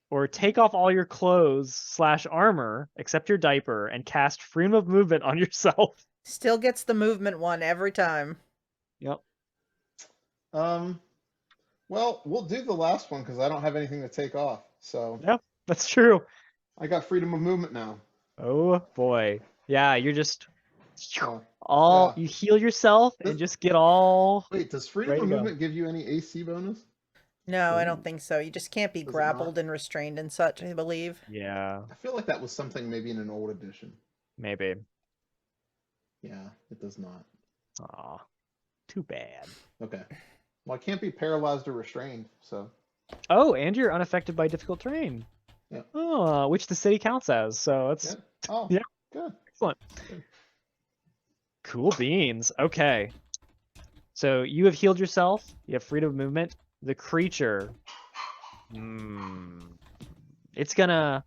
or take off all your clothes / armor except your diaper and cast freedom of movement on yourself. Still gets the movement one every time. Yep. Well, we'll do the last one because I don't have anything to take off. So Yep, that's true. I got freedom of movement now. Oh boy. Yeah, you're just Oh, all yeah. you heal yourself and just get all Wait, does freedom ready of to go. movement give you any AC bonus? No, I don't think so. You just can't be Does it grappled not? and restrained and such, I believe. Yeah, I feel like that was something maybe in an old edition. maybe. Yeah, it does not. Aw, too bad. Okay. Well, I can't be paralyzed or restrained, so Oh, and you're unaffected by difficult terrain. Yeah. Oh, which the city counts as. So it's yeah. Oh, Yeah. good. excellent. Good. Cool beans. Okay. So you have healed yourself. You have freedom of movement. The creature, it's gonna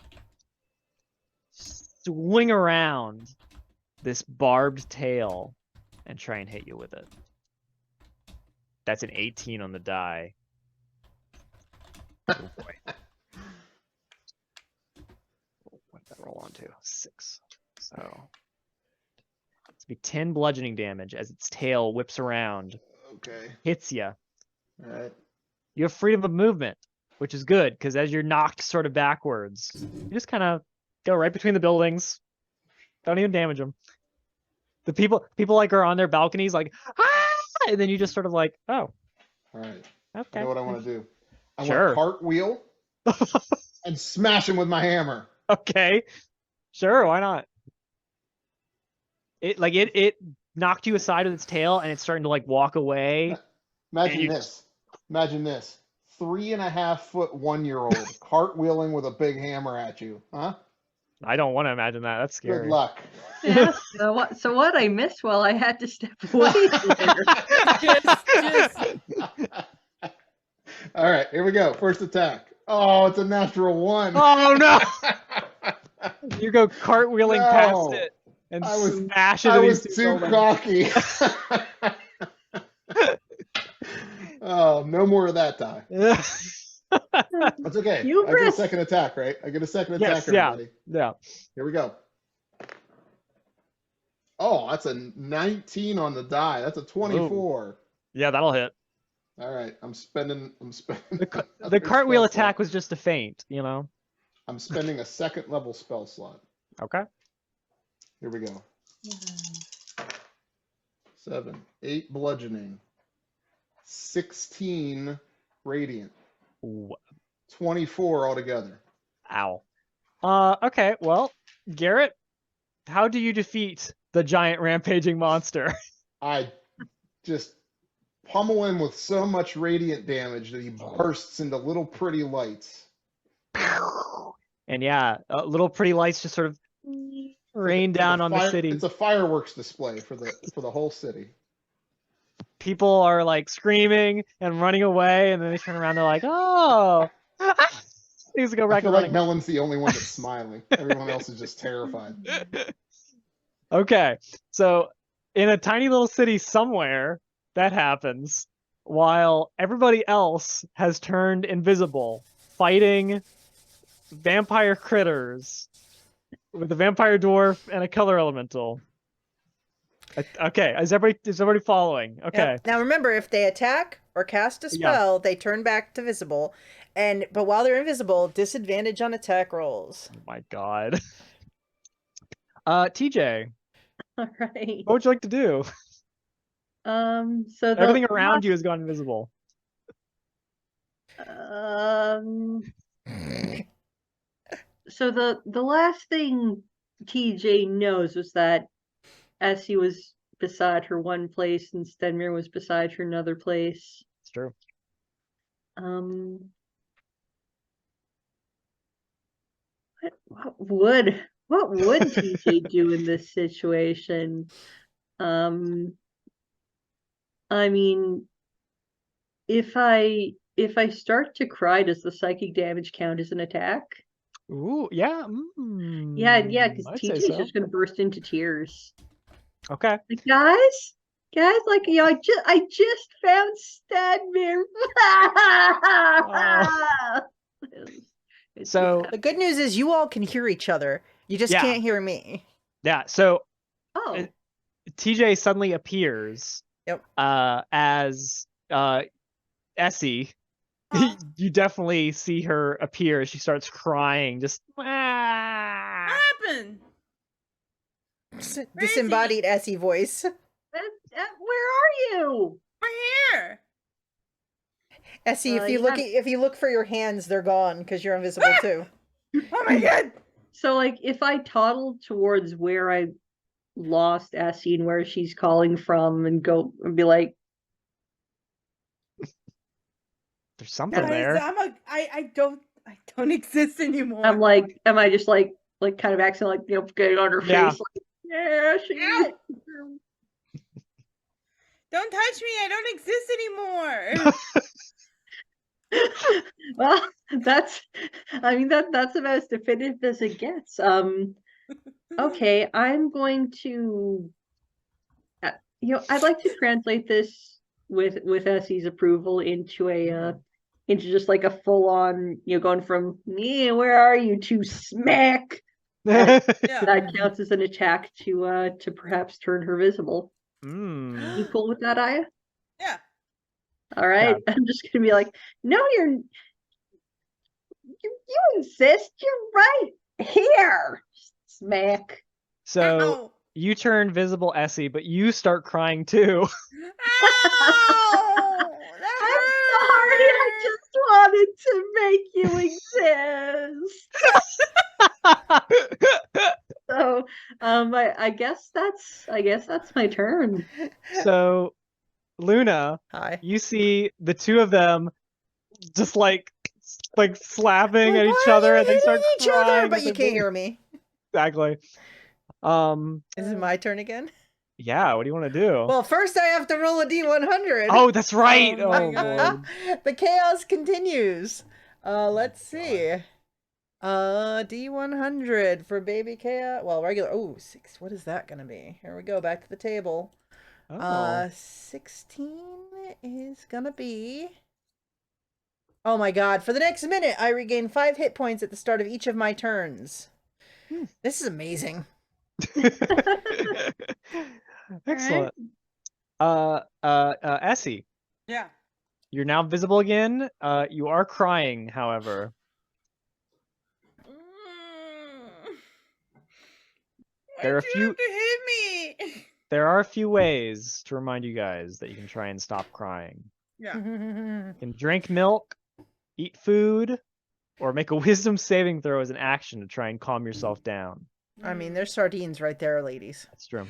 swing around this barbed tail and try and hit you with it. That's an 18 on the die. Oh boy. What did that roll on to? 6. So it's be 10 bludgeoning damage as its tail whips around, Okay. hits you. All right. You have freedom of movement, which is good because as you're knocked sort of backwards, you just kind of go right between the buildings. Don't even damage them. The people like are on their balconies like, ah! And then you just sort of like, oh, All right. okay. I know what I want to do. I want Sure. to cartwheel and smash him with my hammer. Okay. Sure, why not? It knocked you aside with its tail and it's starting to like walk away. Imagine you- this. Imagine this. 3.5-foot 1-year-old cartwheeling with a big hammer at you. Huh? I don't want to imagine that. That's scary. Good luck. Yeah. So what I missed while I had to step away there. All right, here we go. First attack. Oh, it's a natural 1. Oh no! You go cartwheeling No. past it and I was- smash it. I into was these too buildings. cocky. Oh, no more of that die. That's okay. I get a Hubris. second attack, right? I get a second attack, Yes, yeah. everybody. Yeah. Here we go. Oh, that's a 19 on the die. That's a 24. Yeah, that'll hit. All right, I'm spending. The another cartwheel spell slot. attack was just a feint, you know? I'm spending a second level spell slot. Okay. Here we go. 7, 8 bludgeoning, 16 radiant, Ooh, 24 altogether. ow. Okay, well, Garrett, how do you defeat the giant rampaging monster? I just pummel him with so much radiant damage that he bursts into little pretty lights. And yeah, little pretty lights just sort of rain down on the city. It's a fireworks display for the whole city. People are like screaming and running away, and then they turn around, they're like, oh! Things go I back feel and like Mellen's the only one that's smiling. Everyone else is just terrified. Okay, so in a tiny little city somewhere, that happens, while everybody else has turned invisible, fighting vampire critters with a vampire dwarf and a color elemental. Okay, is everybody following? Okay. Yep. Now remember, if they attack or cast a spell, they turn back to visible. But while they're invisible, disadvantage on attack rolls. Oh my god. TJ, All right. what would you like to do? So Everything around you has gone invisible. So the last thing TJ knows was that Essie was beside her one place and Stenmir was beside her another place. It's true. What would TJ do in this situation? I mean, if I if I start to cry, does the psychic damage count as an attack? Ooh, yeah. Yeah, because I'd say TJ's so. just gonna burst into tears. Okay. Like, guys, like, I just found Stadmere. It's So- The good news is you all can hear each other. You just Yeah. can't hear me. Yeah. So oh, TJ suddenly appears. Yep. As Essie. Huh? You definitely see her appear as she starts crying. Just What happened? Disembodied Essie voice. where are you? My hair. Essie, if Yeah. if you look for your hands, they're gone because you're invisible too. Oh my god. So, like, if I toddle towards where I lost Essie and where she's calling from, and go and be like, there's something Guys, there. I don't exist anymore. I'm like, am I just like kind of acting like, getting on her Yeah. face, like, yeah, she. Ow. Don't touch me. I don't exist anymore. Well, that's about as definitive as it gets. Okay, I'm going to, I'd like to translate this with Essie's approval into just like a full on, going from me, where are you, to smack. Yeah. That counts as an attack to perhaps turn her visible. You cool with that, Aya? Yeah. All right. Yeah. I'm just gonna be like, no, you insist. You're right here. Smack. So Ow. you turn visible, Essie, but you start crying too. Ow. I'm sorry. I just wanted to make you exist. So, I guess that's my turn. So, Luna, Hi. you see the two of them just like slapping Like, at why each are other, you and they hitting start each other, crying but as you they can't move. hear me. Exactly. Is it my turn again? Yeah. What do you want to do? Well, first I have to roll a D100. Oh, that's right. Oh my Oh, God. Lord. The chaos continues. Let's see. D100 for baby chaos. Well, regular. Oh, 6. What is that gonna be? Here we go. Back to the table. Oh. 16 is gonna be. Oh my god! For the next minute, I regain 5 hit points at the start of each of my turns. This is amazing. Excellent. Essie, Yeah. you're now visible again. You are crying, however. There are Why'd you have to hit me? There are a few ways to remind you guys that you can try and stop crying. Yeah. You can drink milk, eat food, or make a wisdom saving throw as an action to try and calm yourself down. I mean, there's sardines right there, ladies. That's true.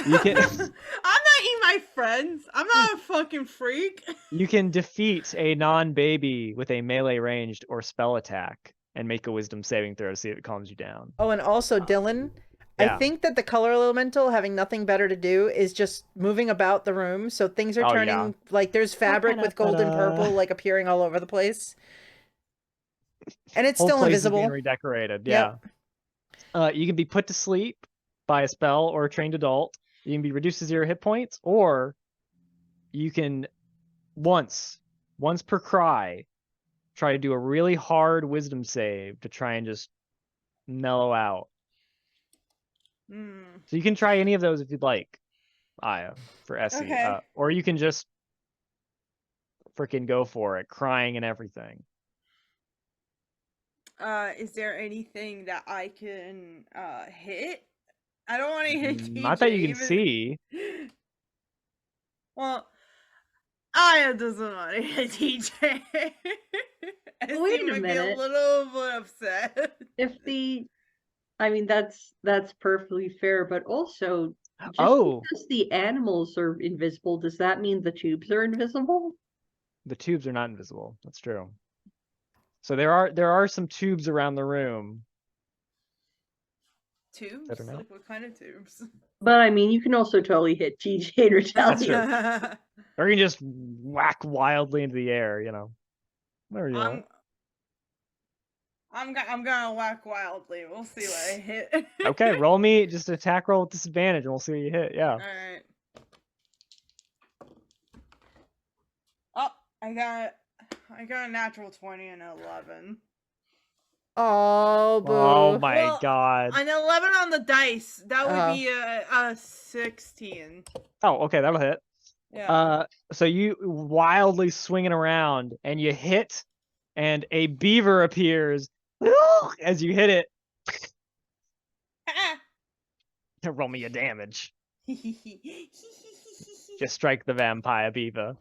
You can I'm not eating my friends. I'm not a fucking freak. you can defeat a non-baby with a melee ranged or spell attack and make a wisdom saving throw to see if it calms you down. Oh, and also, Dylan, Yeah. I think that the color elemental, having nothing better to do, is just moving about the room. So things are Oh, turning, yeah. like there's fabric with gold and purple, like appearing all over the place. And it's Whole still place is invisible. being redecorated. Yep. Yeah. You can be put to sleep by a spell or a trained adult. You can be reduced to 0 hit points, or you can once per cry try to do a really hard wisdom save to try and just mellow out. So you can try any of those if you'd like, Aya, for Essie. Okay. Or you can just freaking go for it, crying and everything. Is there anything that I can hit? I don't want to hit TJ. Not that you can even- see. Well, Aya doesn't want to hit TJ. Wait a might be a minute. little bit upset. That's perfectly fair, but also, just Oh, because the animals are invisible, does that mean the tubes are invisible? the tubes are not invisible. That's true. So there are some tubes around the room. Tubes? I don't know. Like what kind of tubes? But I mean, you can also totally hit TJ and That's retaliate. true. Or you can just whack wildly into the air, you know. Whatever you want. I'm gonna whack wildly. We'll see what I hit. Okay, roll me just attack roll with disadvantage, and we'll see what you hit. Yeah. All right. Oh, I got a natural 20 and an 11. Oh, boo. Oh my Well, god. An 11 on the dice. That would Oh. be a 16. Oh, okay, that'll hit. Yeah. So you wildly swinging around, and you hit, and a beaver appears as you hit it. Roll me your damage. Just strike the vampire beaver.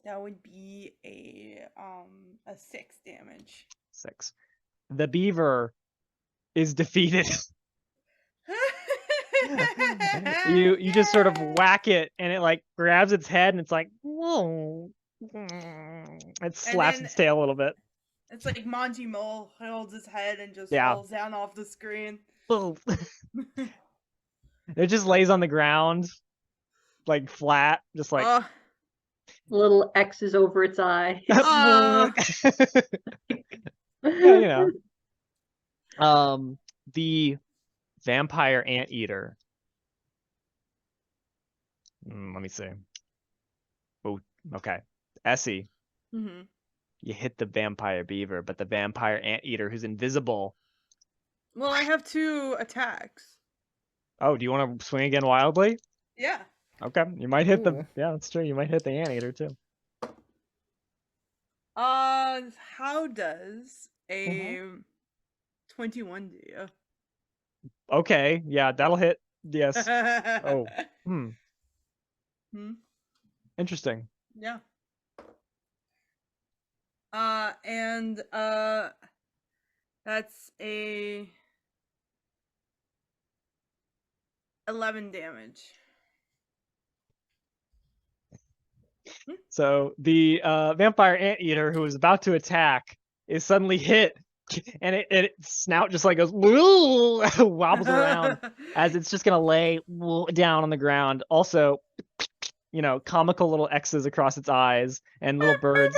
That would be a 6 damage. 6. The beaver is defeated. You just sort of whack it, and it like grabs its head, and it's like, whoa. It slaps then- its tail a little bit. It's like Monty Mole holds his head and just Yeah. falls down off the screen. It just lays on the ground, like flat, just like. Oh, Little X's over its eye. Ah. Yeah, you know. The vampire anteater. Let me see. Oh, okay. Essie, mm-hmm. you hit the vampire beaver, but the vampire anteater, who's invisible. Well, I have 2 attacks. Oh, do you want to swing again wildly? Yeah. Okay, you might hit the. Ooh. Yeah, that's true. You might hit the anteater too. How does a 21 do? Okay, yeah, that'll hit. Yes. Oh. Hmm. Interesting. Yeah. And that's a 11 damage. So the vampire anteater who was about to attack is suddenly hit, and its snout just like goes wobbles around as it's just gonna lay down on the ground. Also, comical little X's across its eyes and little birds.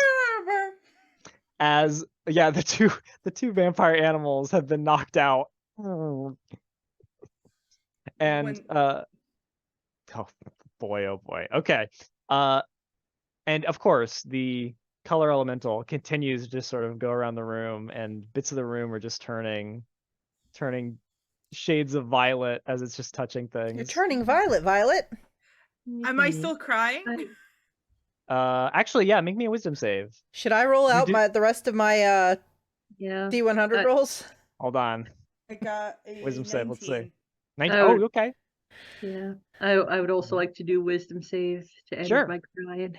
As the two vampire animals have been knocked out, and oh boy, okay. And of course, the color elemental continues to just sort of go around the room, and bits of the room are just turning shades of violet as it's just touching things. You're turning violet, Violet. Am I still crying? Actually, yeah, make me a wisdom save. Should I roll out the rest of my Yeah. D100 rolls? Hold on. I got a Wisdom 19. save, let's see. 19. Oh. Oh, okay. Yeah. I would also like to do wisdom save to end Sure. my crying.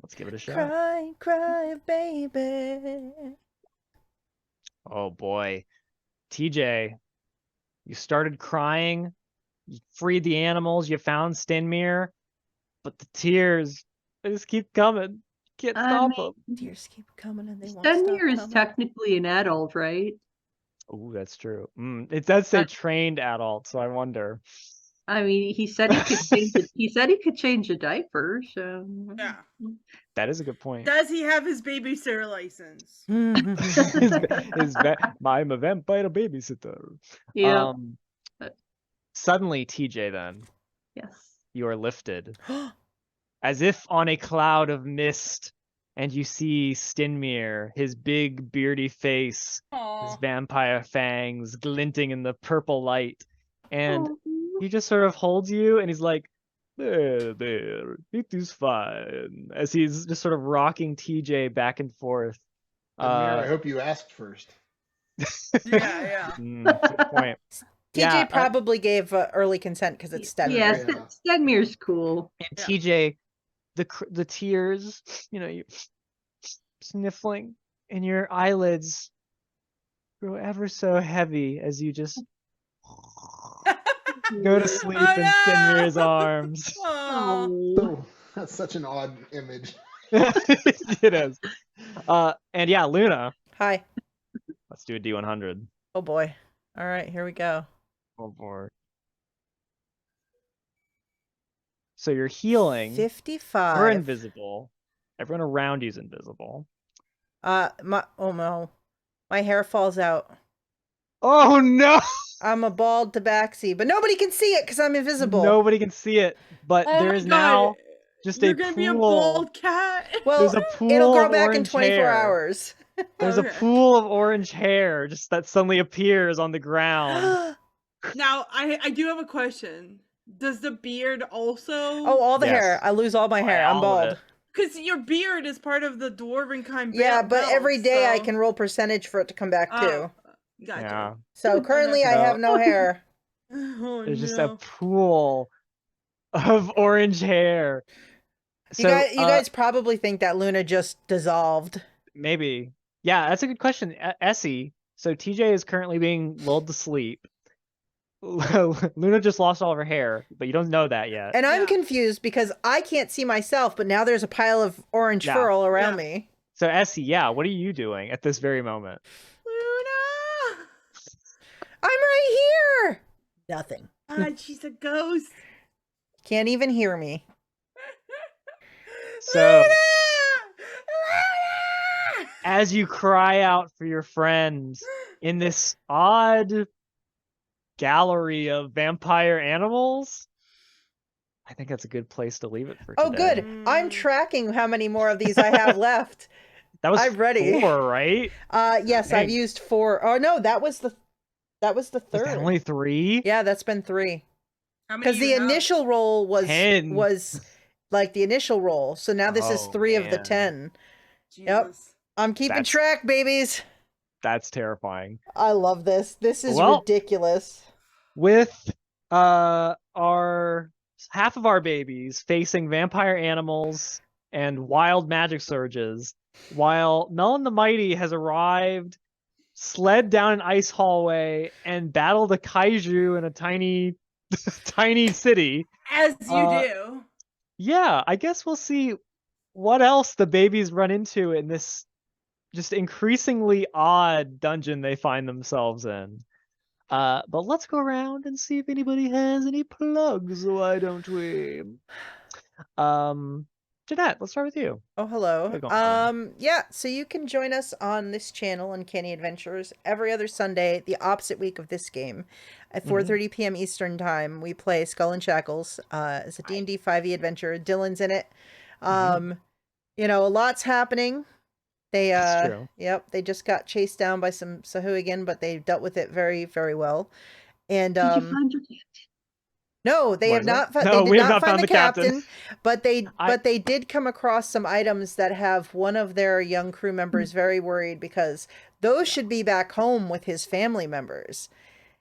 Let's give it a shot. Cry, cry, baby. Oh boy. TJ, you started crying, you freed the animals, you found Stenmere, but the tears, they just keep coming. You can't stop them. Tears keep coming and they won't stop Stenmere is coming. technically an adult, right? Oh, that's true. It does say trained adult, so I wonder. I mean, he said he could change it. He said he could change a diaper, so Yeah. That is a good point. Does he have his babysitter license? I'm a vampire babysitter. Yeah. Suddenly, TJ, then Yes. you are lifted, as if on a cloud of mist, and you see Stenmere, his big beardy face, his Aw. vampire fangs glinting in the purple light, and Aw. he just sort of holds you, and he's like, there, it is fine, as he's just sort of rocking TJ back and forth. I hope you asked first. Yeah. Good point. TJ probably gave early consent because it's Stenmere. Yes, Yeah. Stenmere's cool. And Yeah. TJ, the tears, you sniffling, and your eyelids grow ever so heavy as you just go to sleep Oh, in no! Stenmere's arms. Aw. Oh, that's such an odd image. It is. And yeah, Luna, Hi. let's do a D100. Oh boy. All right, here we go. Oh boy. So you're healing. 55. We're invisible. Everyone around you's invisible. Oh no. My hair falls out. Oh no! I'm a bald tabaxi, but nobody can see it because I'm invisible. Nobody can see it, but Oh there my is God. now just You're a gonna pool. be a bald cat. Well, There's a pool it'll grow of back in orange 24 hair. hours. There's a Okay. pool of orange hair just that suddenly appears on the ground. Now, I do have a question. Does the beard also? Oh, all the Yes. hair. I lose all my hair. I'm All of bald. it. Because your beard is part of the dwarven kind. Yeah, but belt, every day I so- can roll percentage for it to come back too. Oh, gotcha. Yeah. So currently I have no hair. Oh, There's just no. a pool of orange hair. You guys probably think that Luna just dissolved. Maybe. Yeah, that's a good question. Essie. So TJ is currently being lulled to sleep. Luna just lost all of her hair, but you don't know that yet. And I'm Yeah. confused because I can't see myself, but now there's a pile of orange Yeah. fur all around Yeah. me. So Essie, yeah, what are you doing at this very moment? Luna! I'm right here. Nothing. God, she's a ghost. Can't even hear me. So Luna! as you cry out for your friends in this odd gallery of vampire animals, I think that's a good place to leave it for Oh, today. good. I'm tracking how many more of these I have left. That was I'm ready. 4, right? Yes, Dang. I've used 4. Oh no, that was the third. Was that only 3? Yeah, that's been 3. How many Because do the you have? initial roll was 10. like the initial roll. So now this is Oh, 3 of the man. 10. Yep. Jesus. I'm keeping That's- track, babies. That's terrifying. I love this. This is Well- ridiculous. With our half of our babies facing vampire animals and wild magic surges, while Mellen the Mighty has arrived, sled down an ice hallway, and battled a kaiju in a tiny tiny city. As you Uh, do. Yeah, I guess we'll see what else the babies run into in this just increasingly odd dungeon they find themselves in. But let's go around and see if anybody has any plugs, why don't we? Jeanette, let's start with you. Oh, hello. What's going on? Yeah, so you can join us on this channel, Uncanny Adventures, every other Sunday, the opposite week of this game. At 4:30 p.m. Eastern Time, we play Skull and Shackles. It's a D&D 5e adventure. Dylan's in it. You know, a lot's happening. They That's true. Yep, they just got chased down by some Sahuagin, but they dealt with it very, very well. And Did you find your captain? no, they What have is it? not. No, They we did have not not find found the the captain. captain, but I- they did come across some items that have one of their young crew members very worried because those should be back home with his family members.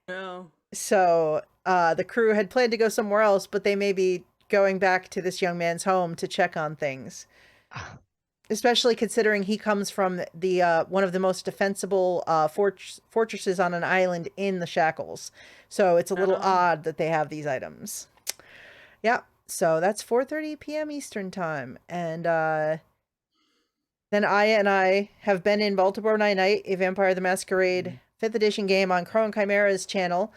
No. So the crew had planned to go somewhere else, but they may be going back to this young man's home to check on things. Especially considering he comes from the one of the most defensible fortresses on an island in the Shackles. So it's a little odd that they have these items. Yeah, so that's 4:30 p.m. Eastern Time. And then I have been in Baltimore Night, a Vampire the Masquerade 5th edition game on Crow and Chimera's channel.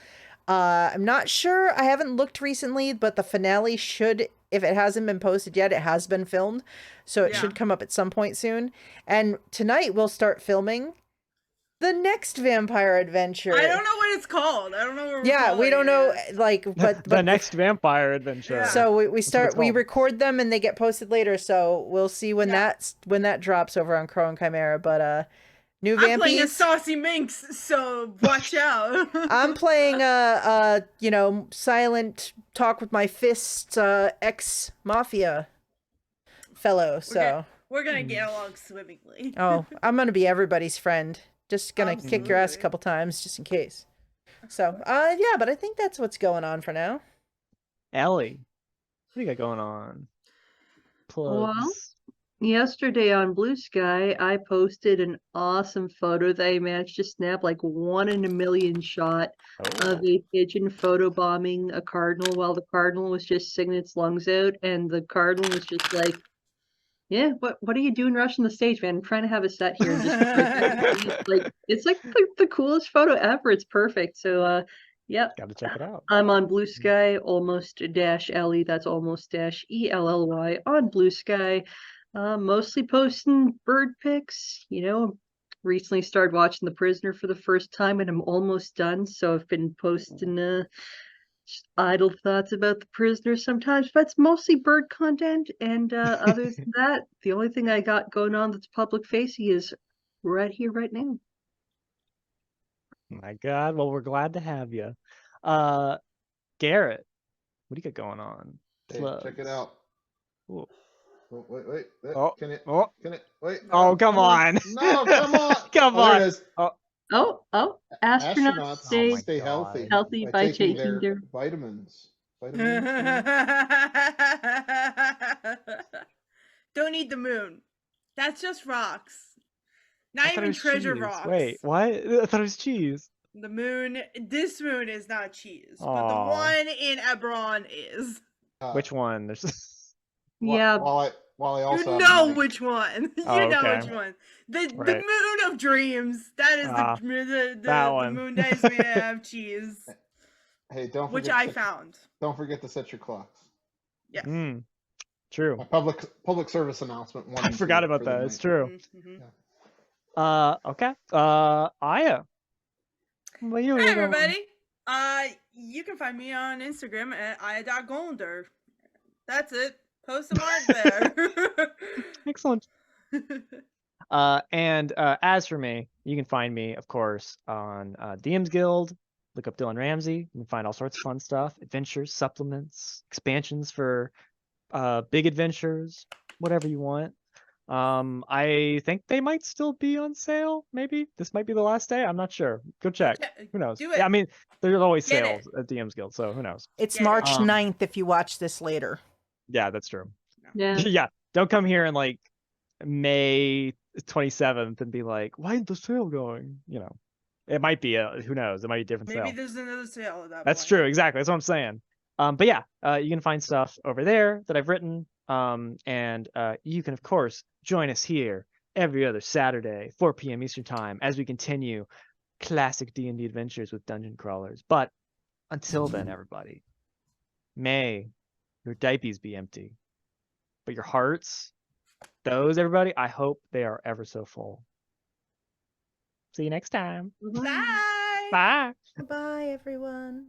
I'm not sure. I haven't looked recently, but the finale should, if it hasn't been posted yet, it has been filmed. So it should come up at some point soon. And tonight we'll start filming the next vampire adventure. I don't know what it's called. I don't know what we're Yeah, we calling don't know, it. like, but the next vampire adventure. Yeah. So we That's what it's we called. record them and they get posted later. So we'll see when Yeah. that drops over on Crow and Chimera. But new I'm playing a vampies. saucy minx, so watch out. I'm playing you know, silent talk with my fists ex mafia fellow. So We're gonna get along swimmingly. oh, I'm gonna be everybody's friend. Just gonna kick your ass a Absolutely. couple times just in case. So yeah, but I think that's what's going on for now. Ellie, what do you got going on? Plugs. Yesterday on Blue Sky, I posted an awesome photo that I managed to snap, like 1 in a million shot of a pigeon photobombing a cardinal while the cardinal was just singing its lungs out, and the cardinal was just like, "Yeah, what are you doing rushing the stage, man? I'm trying to have a set here." And just like it's like the coolest photo ever. It's perfect. So Yep. Got to check it out. I'm on Blue Sky, almost dash Ellie. That's almost dash ELLY on Blue Sky. Mostly posting bird pics. Recently started watching The Prisoner for the first time, and I'm almost done. So I've been posting just idle thoughts about The Prisoner sometimes, but it's mostly bird content. And other than that, the only thing I got going on that's public facing is right here, right now. My God. Well, we're glad to have you. Garrett, what do you got going on? Hey, check it Plugs. out. Ooh. Oh, wait. Oh, Can it? oh, Can it? Wait. oh, come on. No, come on. Come Oh, there on. it is. Oh, astronauts Astronauts stay my stay God. healthy healthy by taking their vitamins. Vitamins. you know? Don't need the moon. That's just rocks. I Not thought it even was treasure cheese. rocks. Wait, what? I thought it was cheese. The moon. This moon is not cheese, but the Aw. one in Ebron is. Which one? There's Yeah, While I also You have know Mike. which one. You Oh, know okay. which one. The Right. moon of dreams. That is Ah, the that one. moon that is made out of cheese, Hey, don't which forget. I found. Don't forget to set your clocks. Yes. Mm, true. My public service announcement. I forgot about that. It's true. Mm-hmm. Okay. Aya. What you Hi got? everybody. You can find me on Instagram at aya.golder. That's it. Post some art there. Excellent. And as for me, you can find me, of course, on DM's Guild. Look up Dylan Ramsey. You can find all sorts of fun stuff, adventures, supplements, expansions for big adventures, whatever you want. I think they might still be on sale. Maybe this might be the last day. I'm not sure. Go check. Yeah, Who knows? do Yeah, I it. mean, there's always Get sales at DM's Guild, so who knows? It's Get it. March Um, 9th if you watch this later. Yeah, that's true. yeah. Yeah, don't come here in like May 27th and be like, why isn't the sale going? It might be who knows? It might be a different Maybe sale. there's another sale at that That's point. true. Exactly. That's what I'm saying. But yeah, you can find stuff over there that I've written. And you can of course join us here every other Saturday, 4 p.m. Eastern time, as we continue classic D&D adventures with dungeon crawlers. But until then, everybody, may your diapies be empty, but your hearts, those everybody, I hope they are ever so full. See you next time. Bye. Bye. Bye, everyone.